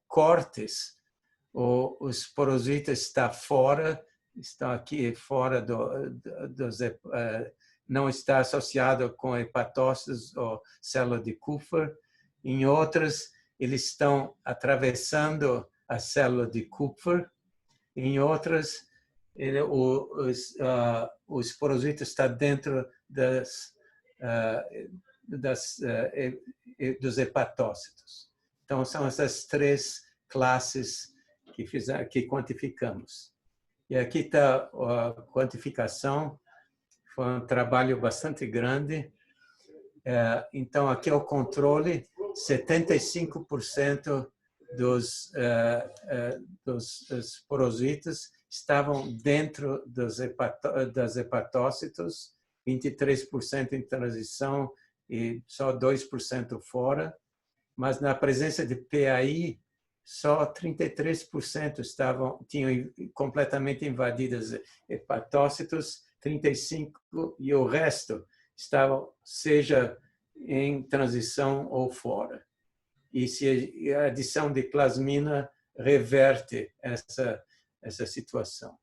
cortes, o esporozoita está fora, está aqui fora não está associado com hepatócitos ou célula de Kupffer. Em outras, eles estão atravessando a célula de Kupffer. Em outras, o esporozoita está dentro dos hepatócitos. Então, são essas três classes que quantificamos. E aqui está a quantificação. Foi um trabalho bastante grande. Então, aqui é o controle. 75% dos esporozoitas estavam dentro dos hepatócitos, 23% em transição e só 2% fora. Mas na presença de PAI, só 33% tinham completamente invadidas hepatócitos, 35% e o resto estavam, seja em transição ou fora. E se a adição de plasmina reverte essa situação.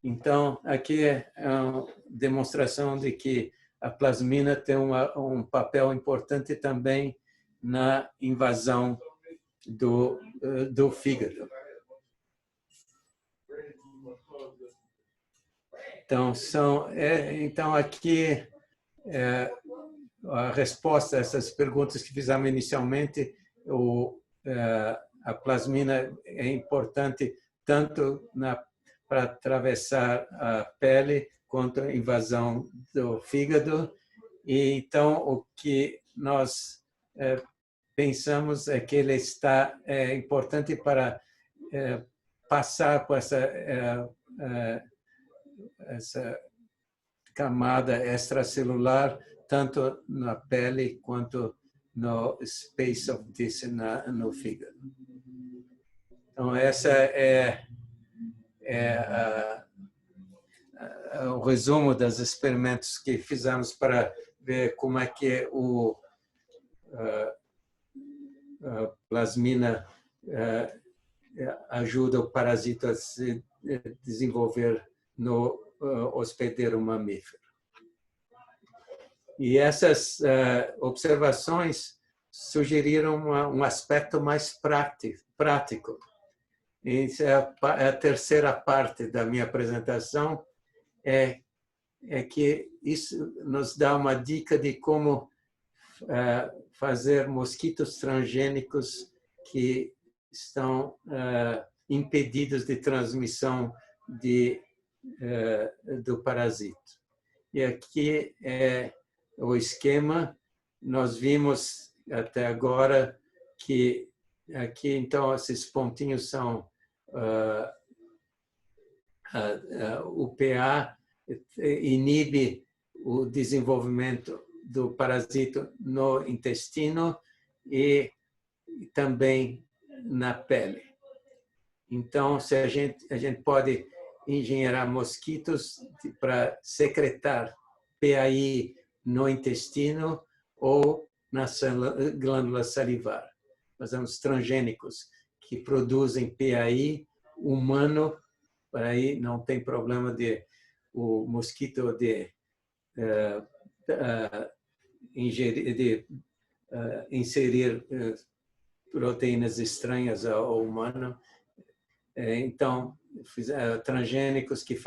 Então, aqui é uma demonstração de que a plasmina tem um papel importante também na invasão do fígado. Então aqui a resposta a essas perguntas que fizemos inicialmente. A plasmina é importante tanto para atravessar a pele quanto a invasão do fígado. E então o que nós pensamos é que ele é importante para passar por essa camada extracelular, tanto na pele quanto no space of Disse no fígado. Então, essa é o resumo dos experimentos que fizemos para ver como é que a plasmina ajuda o parasita a se desenvolver no hospedeiro mamífero. E essas observações sugeriram um aspecto mais prático. Essa é a terceira parte da minha apresentação, é que isso nos dá uma dica de como fazer mosquitos transgênicos que estão impedidos de transmissão do parasito. E aqui é o esquema. Nós vimos até agora que aqui, então, esses pontinhos são o PA inibe o desenvolvimento do parasito no intestino e também na pele. Então, se a gente pode engenheirar mosquitos para secretar PAI no intestino ou na glândula salivar. Nós temos transgênicos que produzem PAI humano, para aí não tem problema de o mosquito inserir proteínas estranhas ao humano. Então, transgênicos que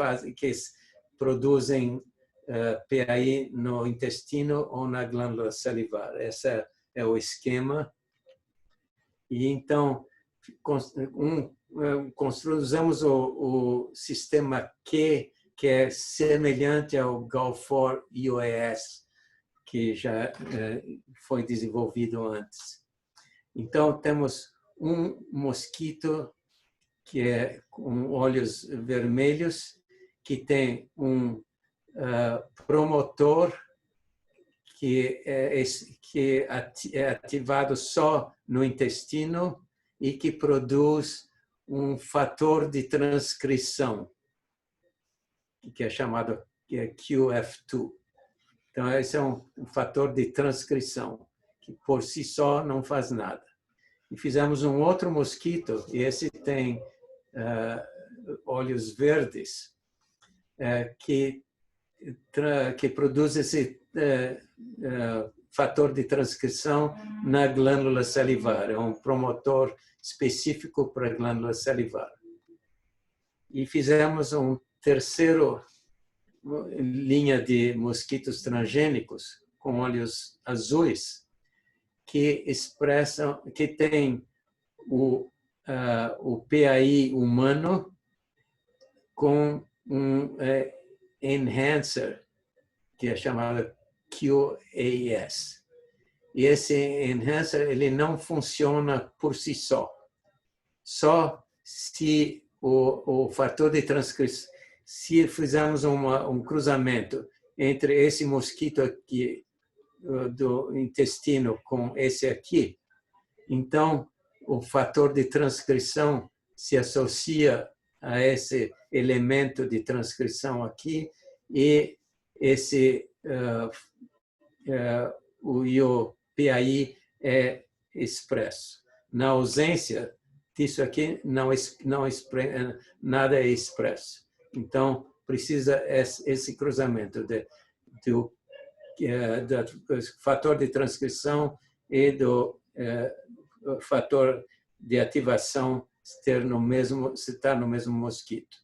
produzem PAI no intestino ou na glândula salivar. Esse é o esquema. E então, usamos o sistema Q, que é semelhante ao Gulf4 UAS, que já foi desenvolvido antes. Então, temos um mosquito que é com olhos vermelhos, que tem um promotor que é ativado só no intestino e que produz um fator de transcrição, que é chamado QF2. Então, esse é um fator de transcrição, que por si só não faz nada. E fizemos um outro mosquito, e esse tem olhos verdes, que produz esse fator de transcrição na glândula salivar. É um promotor específico para a glândula salivar. E fizemos um terceiro linha de mosquitos transgênicos com olhos azuis que tem o PAI humano com um enhancer, que é chamado QAS. E esse enhancer ele não funciona por si só. Só se o fator de transcrição, se fizermos um cruzamento entre esse mosquito aqui do intestino com esse aqui, então o fator de transcrição se associa a esse elemento de transcrição aqui e o PAI é expresso. Na ausência disso aqui, nada é expresso. Então, precisa esse cruzamento do fator de transcrição e do fator de ativação estar no mesmo mosquito.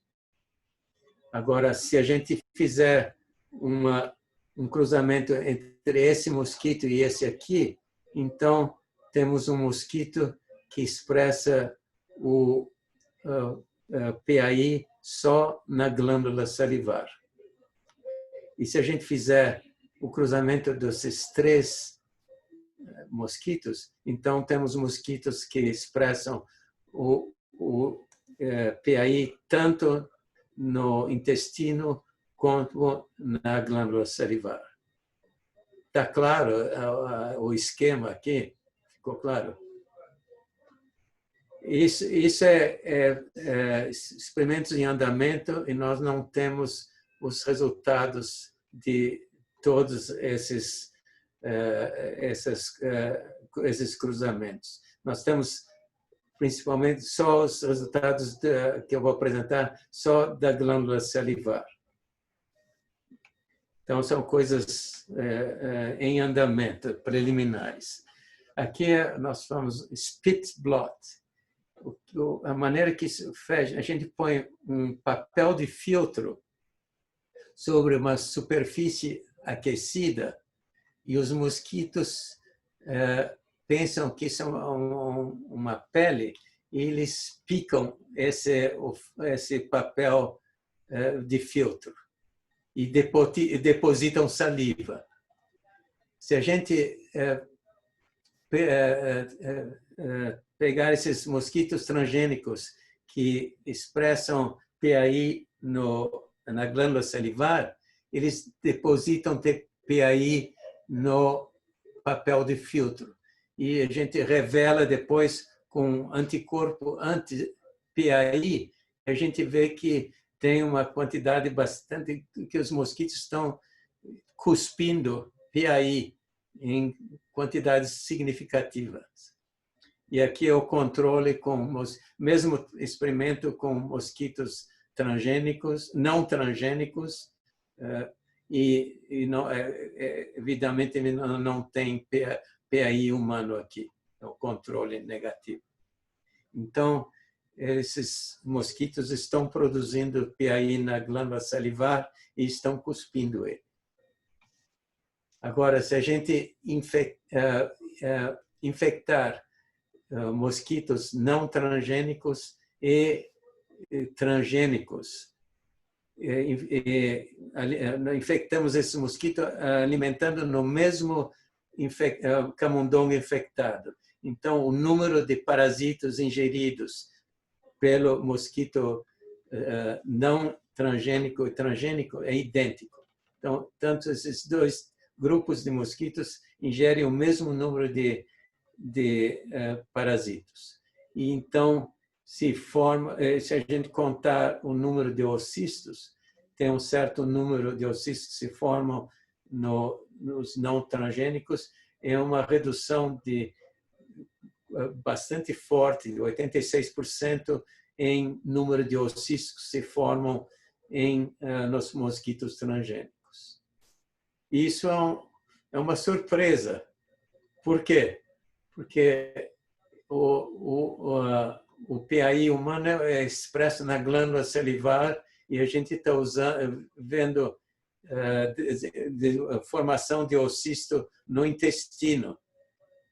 Agora, se a gente fizer um cruzamento entre esse mosquito e esse aqui, então temos um mosquito que expressa o PAI só na glândula salivar. E se a gente fizer o cruzamento desses três mosquitos, então temos mosquitos que expressam o PAI tanto no intestino quanto na glândula salivar. Está claro o esquema aqui? Ficou claro? Isso é experimentos em andamento e nós não temos os resultados de todos esses cruzamentos. Nós temos principalmente só os resultados que eu vou apresentar só da glândula salivar. Então, são coisas em andamento, preliminares. Aqui nós falamos spit blot. A maneira que se faz, a gente põe um papel de filtro sobre uma superfície aquecida e os mosquitos pensam que são uma pele e eles picam esse papel de filtro e depositam saliva. Se a gente pegar esses mosquitos transgênicos que expressam PAI na glândula salivar, eles depositam PAI no papel de filtro. E a gente revela depois com anticorpo anti-PAI, a gente vê que tem uma quantidade bastante, que os mosquitos estão cuspindo PAI em quantidades significativas. E aqui é o controle com mesmo experimento com mosquitos transgênicos, não transgênicos, e não, evidentemente não tem PAI humano aqui, é o controle negativo. Então, esses mosquitos estão produzindo PAI na glândula salivar e estão cuspindo ele. Agora, se a gente infectar mosquitos não transgênicos e transgênicos, infectamos esse mosquito alimentando no mesmo camundongo infectado. Então, o número de parasitos ingeridos pelo mosquito não transgênico e transgênico é idêntico. Então, tanto esses dois grupos de mosquitos ingerem o mesmo número de parasitos. E então, se a gente contar o número de oocistos, tem um certo número de oocistos que se formam nos não transgênicos, é uma redução bastante forte, de 86% em número de oocistos que se formam nos mosquitos transgênicos. Isso é uma surpresa. Por quê? Porque o PAI humano é expresso na glândula salivar e a gente está vendo a formação de oocisto no intestino.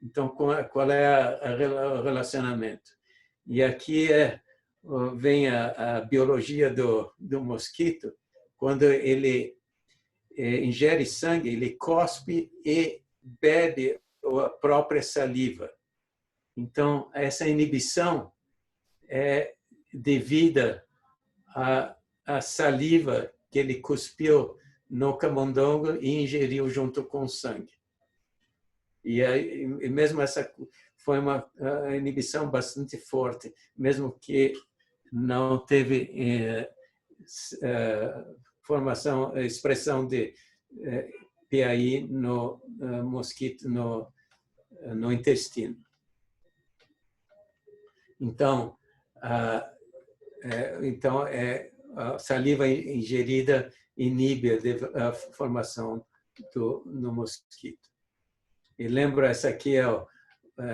Então, qual é o relacionamento? E aqui vem a biologia do mosquito. Quando ele ingere sangue, ele cospe e bebe a própria saliva. Então, essa inibição é devida à saliva que ele cuspiu no camundongo e ingeriu junto com o sangue. E mesmo essa foi uma inibição bastante forte, mesmo que não teve expressão de PAI no mosquito, no intestino. Então, a saliva ingerida inibe a formação no mosquito. E lembra, essa aqui é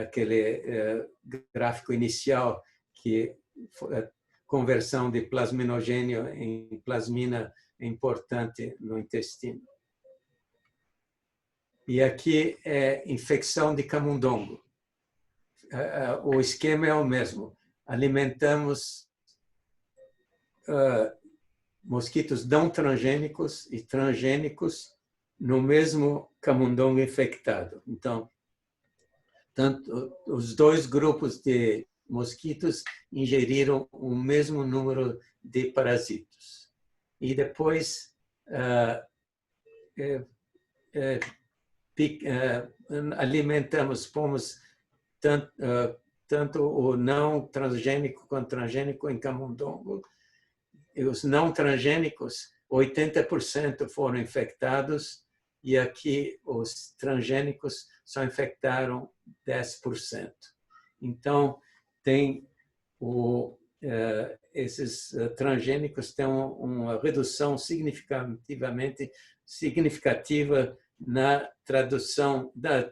aquele gráfico inicial que a conversão de plasminogênio em plasmina é importante no intestino. E aqui é infecção de camundongo. O esquema é o mesmo. Alimentamos mosquitos não transgênicos e transgênicos no mesmo camundongo infectado. Então, tanto os dois grupos de mosquitos ingeriram o mesmo número de parasitos. E depois alimentamos, pomos tanto o não transgênico quanto transgênico em camundongo. E os não transgênicos, 80% foram infectados, e aqui os transgênicos só infectaram 10%. Então, esses transgênicos têm uma redução significativa na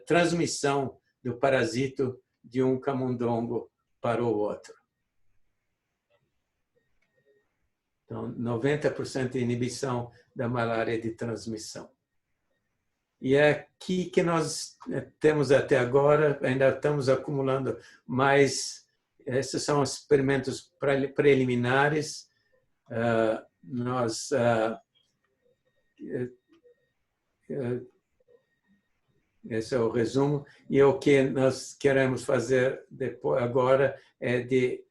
transmissão do parasito de um camundongo para o outro. Então, 90% de inibição da malária de transmissão. E é aqui que nós temos até agora, ainda estamos acumulando mais. Esses são experimentos preliminares. Esse é o resumo. E o que nós queremos fazer depois, agora é de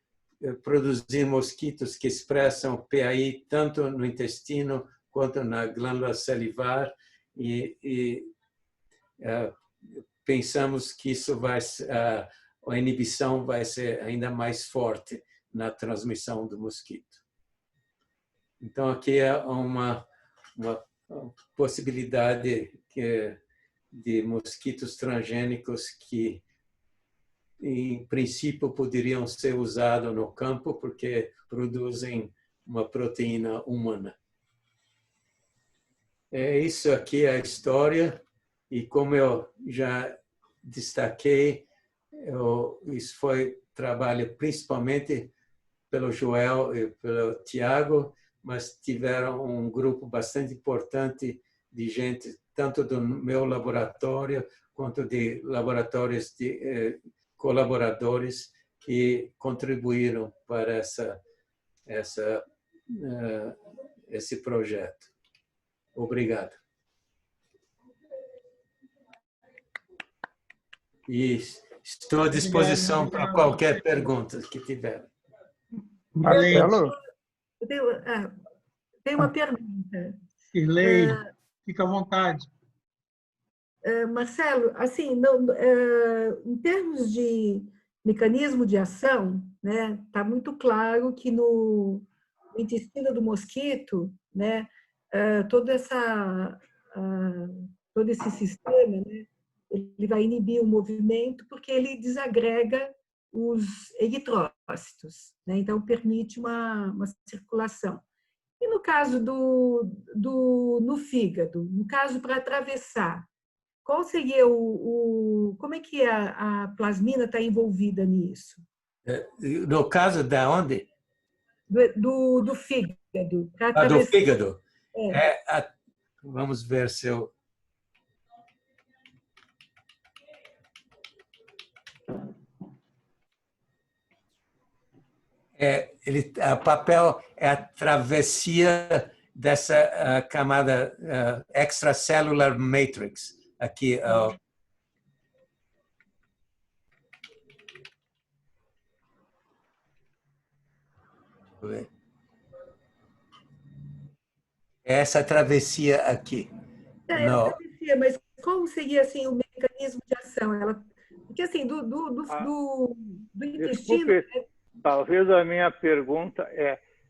produzir mosquitos que expressam PAI tanto no intestino quanto na glândula salivar. E pensamos que isso a inibição vai ser ainda mais forte na transmissão do mosquito. Então, aqui é uma possibilidade de mosquitos transgênicos que, em princípio, poderiam ser usados no campo porque produzem uma proteína humana. É isso aqui a história. E como eu já destaquei, isso foi trabalho principalmente pelo Joel e pelo Tiago, mas tiveram um grupo bastante importante de gente, tanto do meu laboratório quanto de laboratórios de colaboradores que contribuíram para esse projeto. Obrigado. E estou à disposição para qualquer pergunta que tiver. Marcelo? Tem uma pergunta. Shirley, fica à vontade. Marcelo, assim, em termos de mecanismo de ação, né, está muito claro que no intestino do mosquito, né, todo esse sistema, né, ele vai inibir o movimento porque ele desagrega os eritrócitos, né, então permite uma circulação. E no caso no fígado, no caso para atravessar, qual seria como é que a plasmina está envolvida nisso? No caso da onde? Do fígado. Do fígado? Vamos ver se eu... O papel é a travessia dessa camada extracellular matrix. Aqui, essa travessia aqui. Travessia, mas como seria assim o mecanismo de ação? Porque assim, do intestino... Desculpe, talvez a minha pergunta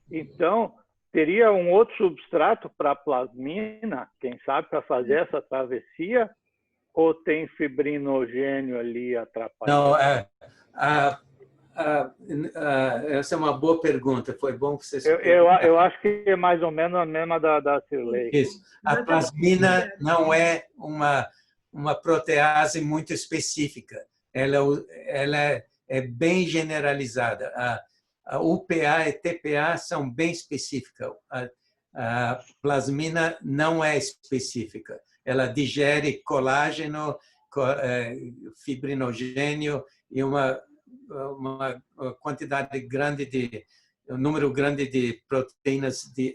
então, teria um outro substrato para a plasmina, quem sabe, para fazer essa travessia? Ou tem fibrinogênio ali atrapalhando? Não, essa é uma boa pergunta. Foi bom que vocês... Eu acho que é mais ou menos a mesma da Shirley. Isso. A plasmina não é uma protease muito específica. Ela é bem generalizada. A UPA e TPA são bem específicas. A plasmina não é específica. Ela digere colágeno, fibrinogênio e uma quantidade grande um número grande de proteínas de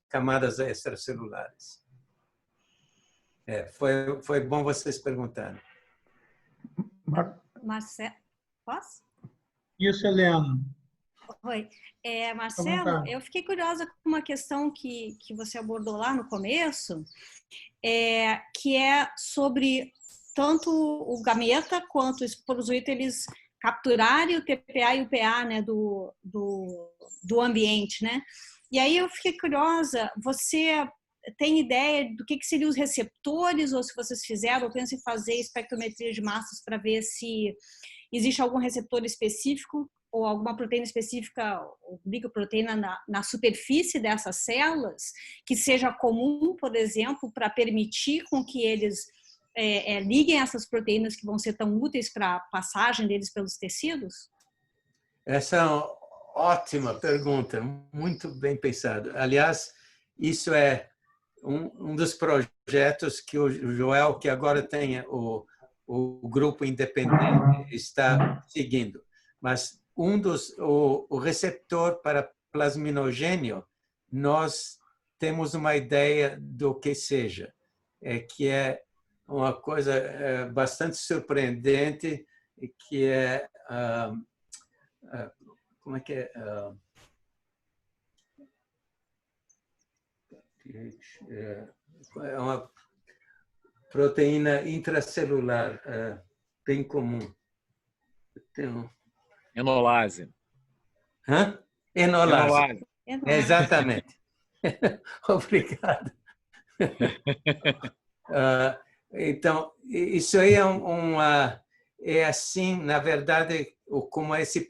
camadas extracelulares. Foi bom vocês perguntarem. Marcelo, posso? Isso, Helena. Oi. Marcelo, eu fiquei curiosa com uma questão que você abordou lá no começo, que é sobre tanto o gameta quanto o esporozoito, eles capturarem o TPA e o PA, né, do ambiente, né? E aí eu fiquei curiosa, você tem ideia do que seriam os receptores, ou se vocês fizeram, ou pensam em fazer espectrometria de massas para ver se existe algum receptor específico ou alguma proteína específica, ou glicoproteína na superfície dessas células, que seja comum, por exemplo, para permitir com que eles liguem essas proteínas que vão ser tão úteis para a passagem deles pelos tecidos? Essa é uma ótima pergunta, muito bem pensada. Aliás, isso é um dos projetos que o Joel, que agora tem o grupo independente, está seguindo. Mas o receptor para plasminogênio, nós temos uma ideia do que seja, que é uma coisa bastante surpreendente, que é como é que é? É uma proteína intracelular bem comum. Enolase. Hã? Enolase. Exatamente. Obrigado. Então, isso aí é assim, na verdade, como esse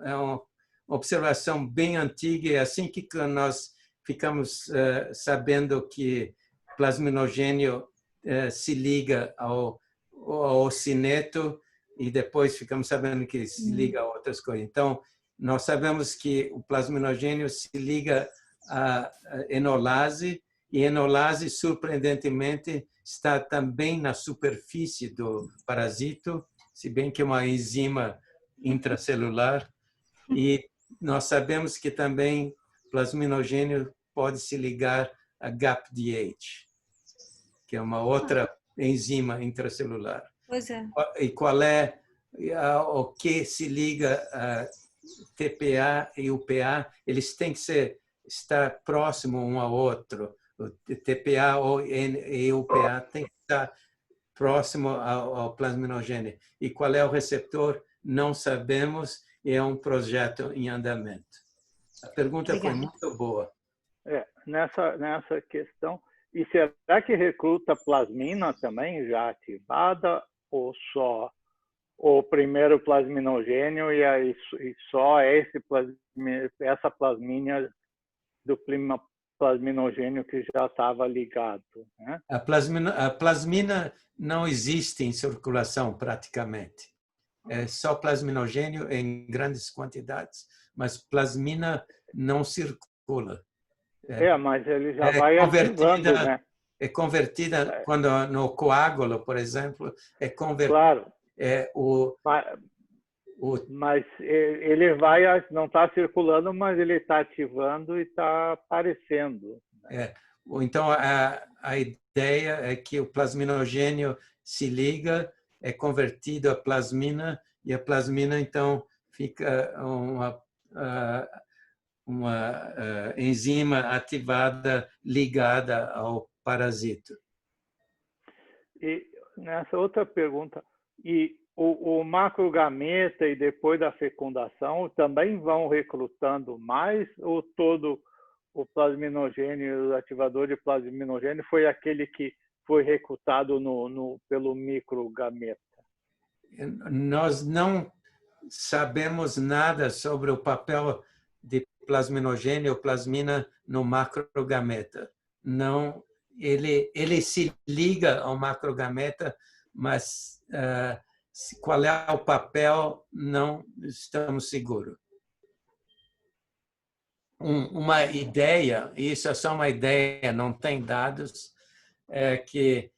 é uma observação bem antiga, é assim que nós ficamos sabendo que plasminogênio se liga ao cineto e depois ficamos sabendo que se liga a outras coisas. Então, nós sabemos que o plasminogênio se liga à enolase, e enolase, surpreendentemente, está também na superfície do parasito, se bem que é uma enzima intracelular. E nós sabemos que também plasminogênio pode se ligar a GAPDH, que é uma outra enzima intracelular. Pois é. E qual é o que se liga a TPA e UPA? Eles têm que estar próximos um ao outro. O TPA e UPA têm que estar próximo ao plasminogênio. E qual é o receptor? Não sabemos, e é um projeto em andamento. A pergunta foi muito boa. Nessa questão, e será que recruta plasmina também já ativada, ou só o primeiro plasminogênio e só essa plasmina do plasminogênio que já estava ligado, né? A plasmina não existe em circulação praticamente. É só plasminogênio em grandes quantidades, mas plasmina não circula. Mas ele já vai ativando, né? É convertida quando no coágulo, por exemplo, é convertida. Claro. Mas ele não está circulando, mas ele está ativando e está aparecendo. Então, a ideia é que o plasminogênio se liga, é convertido a plasmina, e a plasmina, então, fica uma enzima ativada ligada ao parasito. E nessa outra pergunta, e o macrogameta e depois da fecundação também vão recrutando mais, ou todo o plasminogênio, o ativador de plasminogênio foi aquele que foi recrutado pelo microgameta? Nós não sabemos nada sobre o papel de plasminogênio ou plasmina no macrogameta. Não, ele se liga ao macrogameta, mas qual é o papel, não estamos seguros. Uma ideia, isso é só uma ideia, não tem dados, é que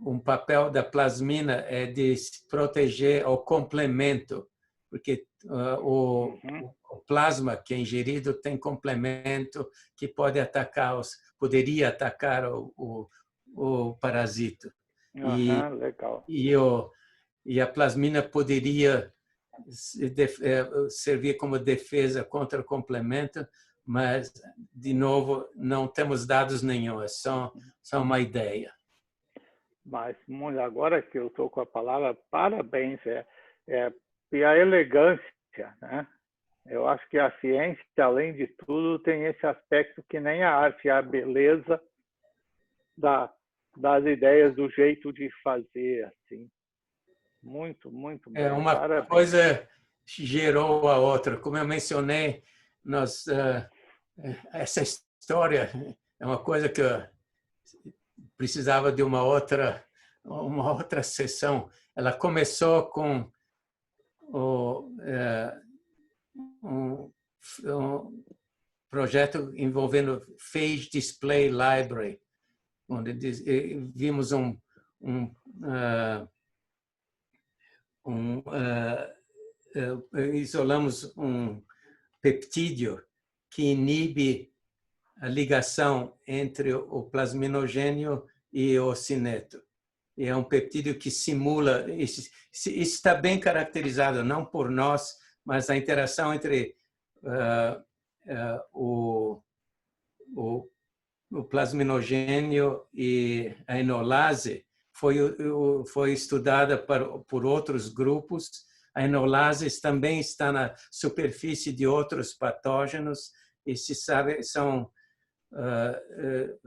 um papel da plasmina é de se proteger ao complemento, porque o plasma que é ingerido tem complemento que poderia atacar o parasito. Legal. E a plasmina poderia servir como defesa contra o complemento, mas, de novo, não temos dados nenhum, é só uma ideia. Mas agora que eu estou com a palavra, parabéns, e a elegância, né? Eu acho que a ciência, além de tudo, tem esse aspecto que nem a arte, a beleza das ideias, do jeito de fazer, assim. Muito, muito bom. Uma coisa gerou a outra. Como eu mencionei, essa história é uma coisa que eu precisava de uma outra sessão. Ela começou com projeto envolvendo Phage Display Library, onde vimos isolamos um peptídeo que inibe a ligação entre o plasminogênio e o cineto. E é um peptídeo que simula, isso está bem caracterizado, não por nós, mas a interação entre o plasminogênio e a enolase foi estudada por outros grupos. A enolase também está na superfície de outros patógenos e se sabe são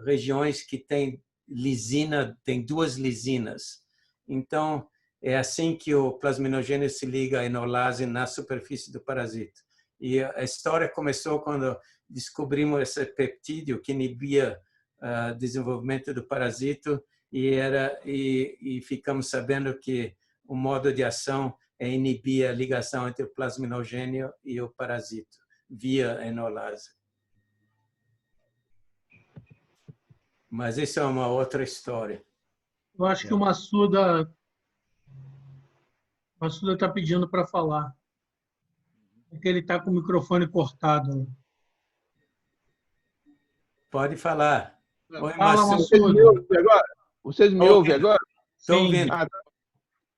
regiões que têm lisina, tem 2 lisinas. Então, é assim que o plasminogênio se liga à enolase na superfície do parasito. E a história começou quando descobrimos esse peptídeo que inibia o desenvolvimento do parasito e ficamos sabendo que o modo de ação é inibir a ligação entre o plasminogênio e o parasito via enolase. Mas isso é uma outra história. Eu acho que o Massuda está pedindo para falar. Porque ele está com o microfone cortado. Pode falar. Oi, Fala, Massuda. Vocês me ouvem agora? Estou ouvindo.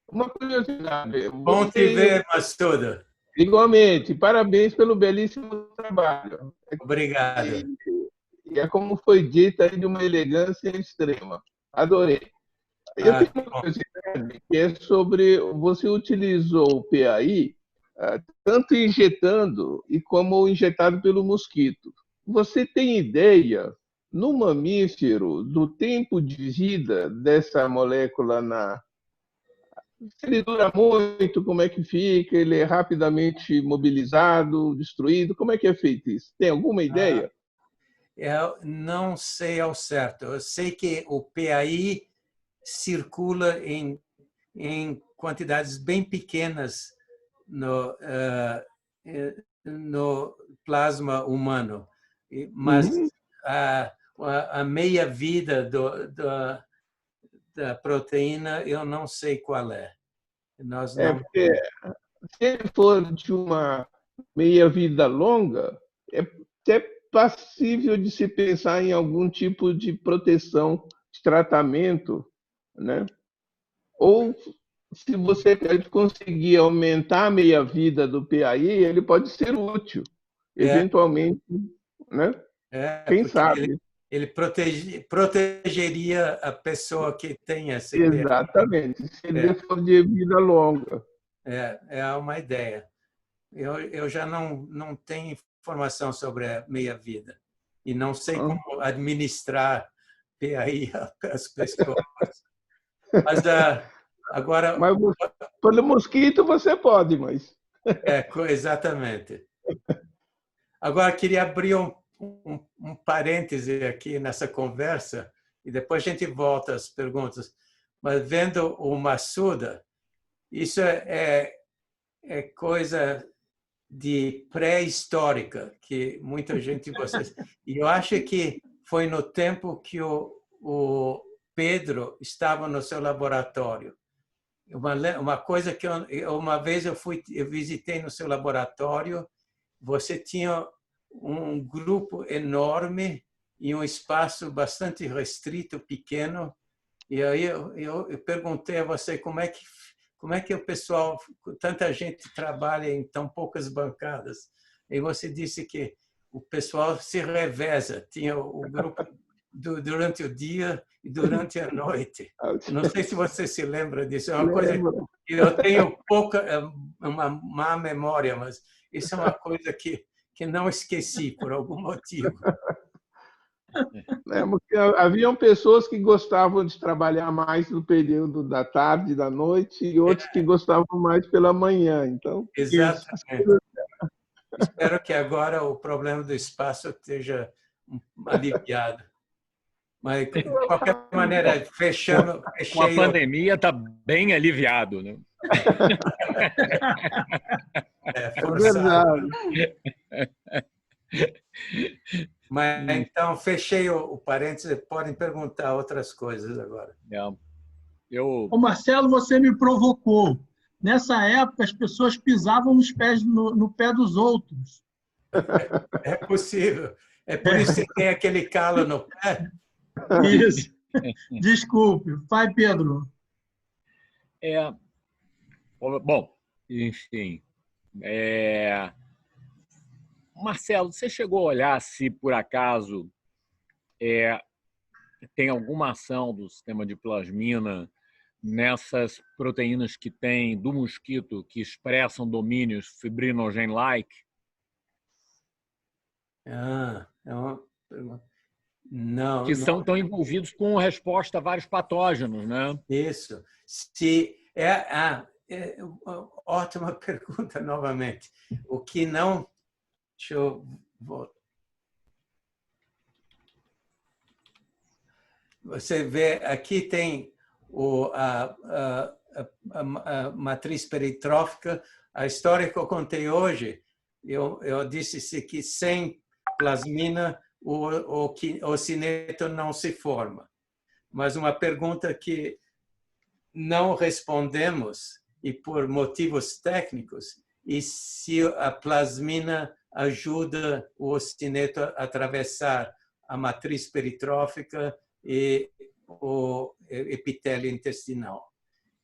Uma curiosidade. Bom te ver, Massuda. Igualmente. Parabéns pelo belíssimo trabalho. Obrigado. E é como foi dito aí, de uma elegância extrema. Adorei. Eu tenho uma curiosidade que é sobre... Você utilizou o PAI tanto injetando e como injetado pelo mosquito. Você tem ideia, no mamífero, do tempo de vida dessa molécula se ele dura muito, como é que fica? Ele é rapidamente mobilizado, destruído? Como é que é feito isso? Tem alguma ideia? Eu não sei ao certo. Eu sei que o PAI circula em quantidades bem pequenas no plasma humano, mas a meia-vida da proteína eu não sei qual é. Porque se ele for de uma meia-vida longa, é até passível de se pensar em algum tipo de proteção, de tratamento, né? Ou se você conseguir aumentar a meia-vida do PAI, ele pode ser útil, eventualmente, né? Quem sabe? Ele protegeria a pessoa que tem esse Exatamente, se ele for de vida longa. É uma ideia. Eu já não tenho informação sobre a meia-vida e não sei como administrar PAI às pessoas. Mas agora... Mas pelo mosquito você pode, mas... Exatamente. Agora, queria abrir um parêntese aqui nessa conversa e depois a gente volta às perguntas. Mas vendo o Massuda, isso é coisa de pré-histórica, que muita gente... E eu acho que foi no tempo que o Pedro estava no seu laboratório. Uma coisa que uma vez eu visitei no seu laboratório, você tinha um grupo enorme e um espaço bastante restrito, pequeno. E aí eu perguntei a você como é que o pessoal, tanta gente trabalha em tão poucas bancadas. E você disse que o pessoal se reveza, tinha o grupo durante o dia e durante a noite. Não sei se você se lembra disso. É uma coisa que eu tenho uma má memória, mas isso é uma coisa que não esqueci por algum motivo. Porque haviam pessoas que gostavam de trabalhar mais no período da tarde, da noite, e outros que gostavam mais pela manhã. Então, exatamente. Espero que agora o problema do espaço esteja aliviado. Mas, de qualquer maneira, fechando... Com a pandemia está bem aliviado, né? É verdade. Mas então, fechei o parênteses, podem perguntar outras coisas agora. Ô Marcelo, você me provocou. Nessa época, as pessoas pisavam nos pés, no pé dos outros. É possível. É por isso que tem aquele calo no pé. Isso. Desculpe. Vai, Pedro. Bom, enfim. Marcelo, você chegou a olhar se, por acaso, tem alguma ação do sistema de plasmina nessas proteínas que tem do mosquito que expressam domínios fibrinogen-like? É uma pergunta. Não. Que estão envolvidos com resposta a vários patógenos, né? Isso. Ótima pergunta novamente. O que não... Deixa eu voltar. Você vê, aqui tem a matriz peritrófica. A história que eu contei hoje, eu disse que sem plasmina o ocineto não se forma. Mas uma pergunta que não respondemos, e por motivos técnicos, e se a plasmina ajuda o ocineto a atravessar a matriz peritrófica e o epitélio intestinal.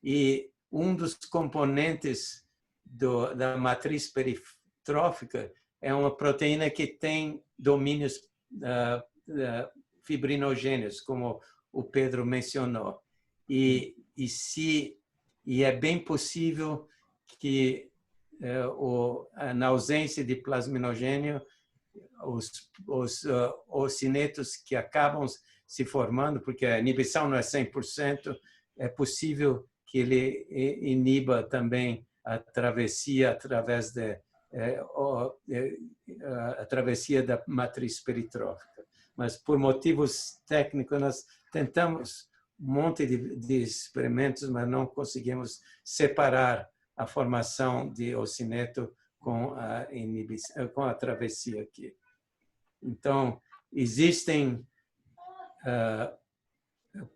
E um dos componentes da matriz peritrófica é uma proteína que tem domínios fibrinogênios, como o Pedro mencionou. E é bem possível que na ausência de plasminogênio, os ocinetos que acabam se formando, porque a inibição não é 100%, é possível que ele iniba também a travessia através a travessia da matriz peritrófica. Mas, por motivos técnicos, nós tentamos um monte de experimentos, mas não conseguimos separar a formação de ocineto com a travessia aqui. Então, existem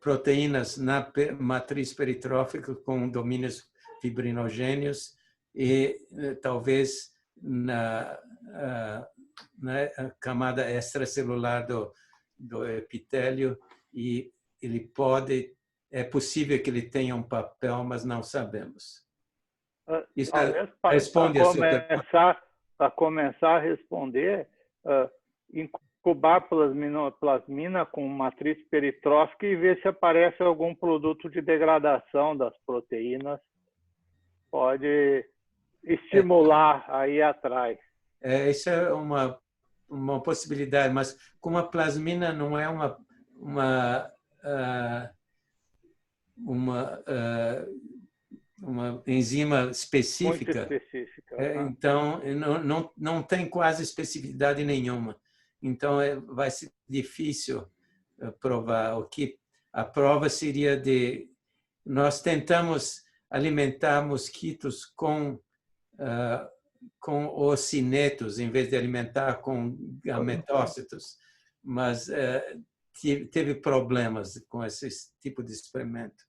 proteínas na matriz peritrófica com domínios fibrinogênios e talvez na camada extracelular do epitélio, e é possível que ele tenha um papel, mas não sabemos. Isso responde a sua pergunta. Para começar a responder, incubar plasmina com matriz peritrófica e ver se aparece algum produto de degradação das proteínas. Pode estimular aí atrás. Isso é uma possibilidade, mas como a plasmina não é uma enzima específica, muito específica. Então não tem quase especificidade nenhuma. Então vai ser difícil provar. O que a prova seria nós tentamos alimentar mosquitos com ocinetos em vez de alimentar com gametócitos, mas teve problemas com esse tipo de experimento.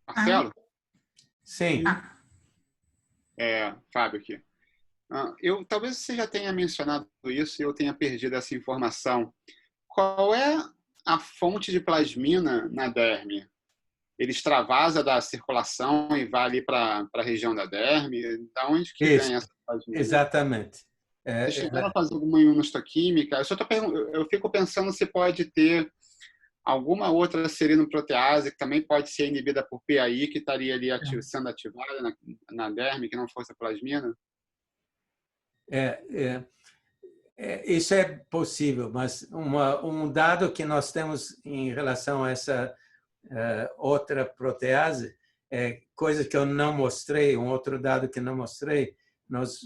Marcelo? Sim. Fábio aqui. Talvez você já tenha mencionado isso e eu tenha perdido essa informação. Qual é a fonte de plasmina na derme? Ele extravasa da circulação e vai ali para a região da derme? Da onde que vem essa plasmina? Exatamente. Vocês chegaram a fazer alguma imunohistoquímica? Eu fico pensando se pode ter alguma outra serinoprotease que também pode ser inibida por PAI, que estaria ali sendo ativada na derme, que não fosse a plasmina? Isso é possível, mas um dado que nós temos em relação a essa outra protease, coisa que eu não mostrei, um outro dado que não mostrei, nós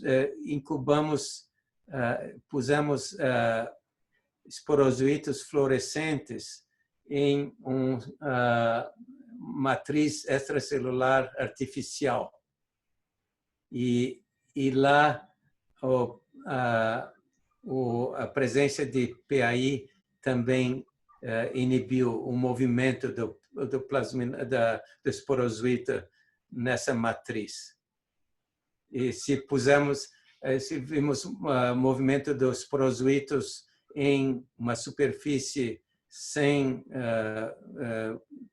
pusemos esporozoítos fluorescentes em matriz extracelular artificial. E lá a presença de PAI também inibiu o movimento do plasmina, do esporozoito nessa matriz. E se vimos movimento dos esporozoitos em uma superfície sem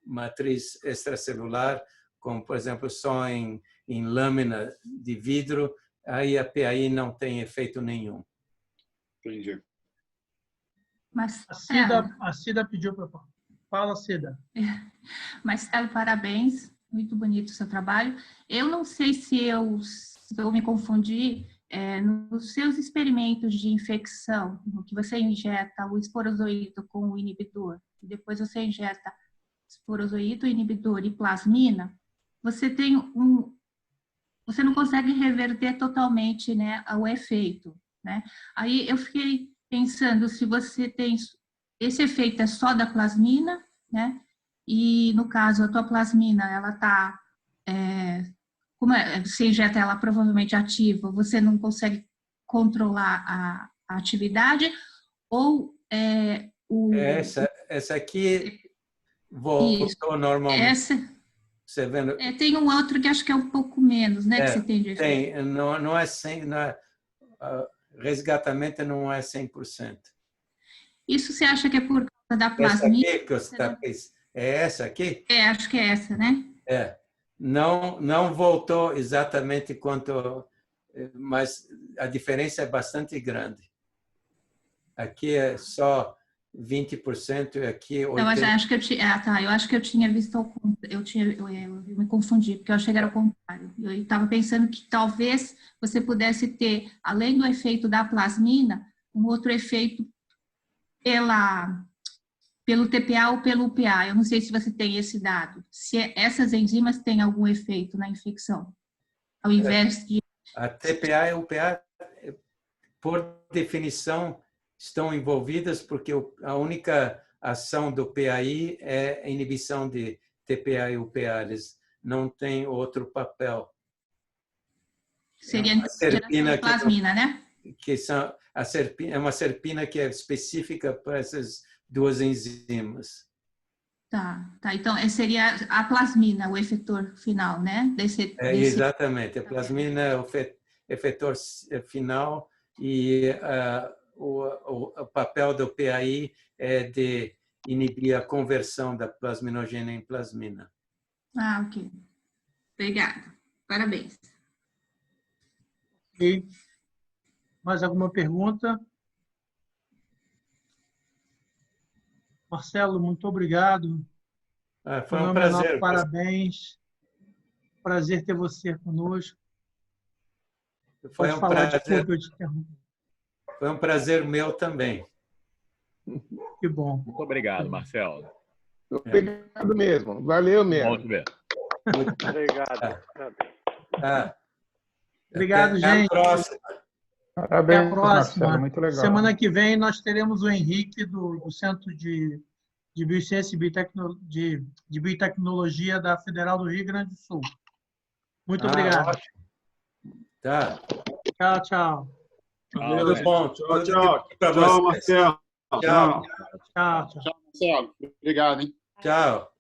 matriz extracelular, como, por exemplo, só em lâmina de vidro, aí a PAI não tem efeito nenhum. Entendi. Mas, a Cida pediu para falar. Fala, Cida. Marcelo, parabéns. Muito bonito o seu trabalho. Eu não sei se eu me confundi nos seus experimentos de infecção, no que você injeta o esporozoito com o inibidor, e depois você injeta esporozoito, inibidor e plasmina, você não consegue reverter totalmente, né, o efeito, né? Aí eu fiquei pensando se você tem esse efeito é só da plasmina, né? E no caso a tua plasmina ela está como você injeta ela provavelmente ativa, você não consegue controlar a atividade, ou essa aqui voltou normalmente. Você vendo? Tem um outro que acho que é um pouco menos, né? Que você tem de efeito. Tem, não é 100%, resgatamento não é 100%. Isso você acha que é por causa da plasmina? Essa aqui que você está pensando, é essa aqui? Acho que é essa, né? Não voltou exatamente quanto, mas a diferença é bastante grande. Aqui é só 20% e aqui 80%. Então, eu acho que eu tinha visto eu me confundi, porque eu achei que era o contrário. Eu estava pensando que talvez você pudesse ter, além do efeito da plasmina, um outro efeito pelo TPA ou pelo UPA. Eu não sei se você tem esse dado. Se essas enzimas têm algum efeito na infecção, ao invés de... A TPA e o UPA, por definição, estão envolvidas porque a única ação do PAI é a inibição de TPA e UPA. Eles não têm outro papel. Seria a serpina de plasmina, né? É uma serpina que é específica para essas duas enzimas. Tá. Então, seria a plasmina, o efetor final, né? Exatamente. A plasmina é o efetor final e o papel do PAI é de inibir a conversão da plasminogênio em plasmina. Ok. Obrigada. Parabéns. Ok. Mais alguma pergunta? Marcelo, muito obrigado. Foi um prazer. Parabéns. Prazer ter você conosco. Foi um prazer. Foi um prazer meu também. Que bom. Muito obrigado, Marcelo. Obrigado mesmo. Valeu mesmo. Bom te ver. Muito obrigado. Obrigado, gente. Parabéns, até a próxima. Marcelo, muito legal. Semana que vem nós teremos o Henrique do Centro de Biociência e de Biotecnologia da Federal do Rio Grande do Sul. Muito obrigado. Ótimo. Tá. Tchau, tchau. Tudo bom. Tchau, Tchau, Marcelo. Tchau. Tchau, Marcelo. Obrigado, hein? Tchau.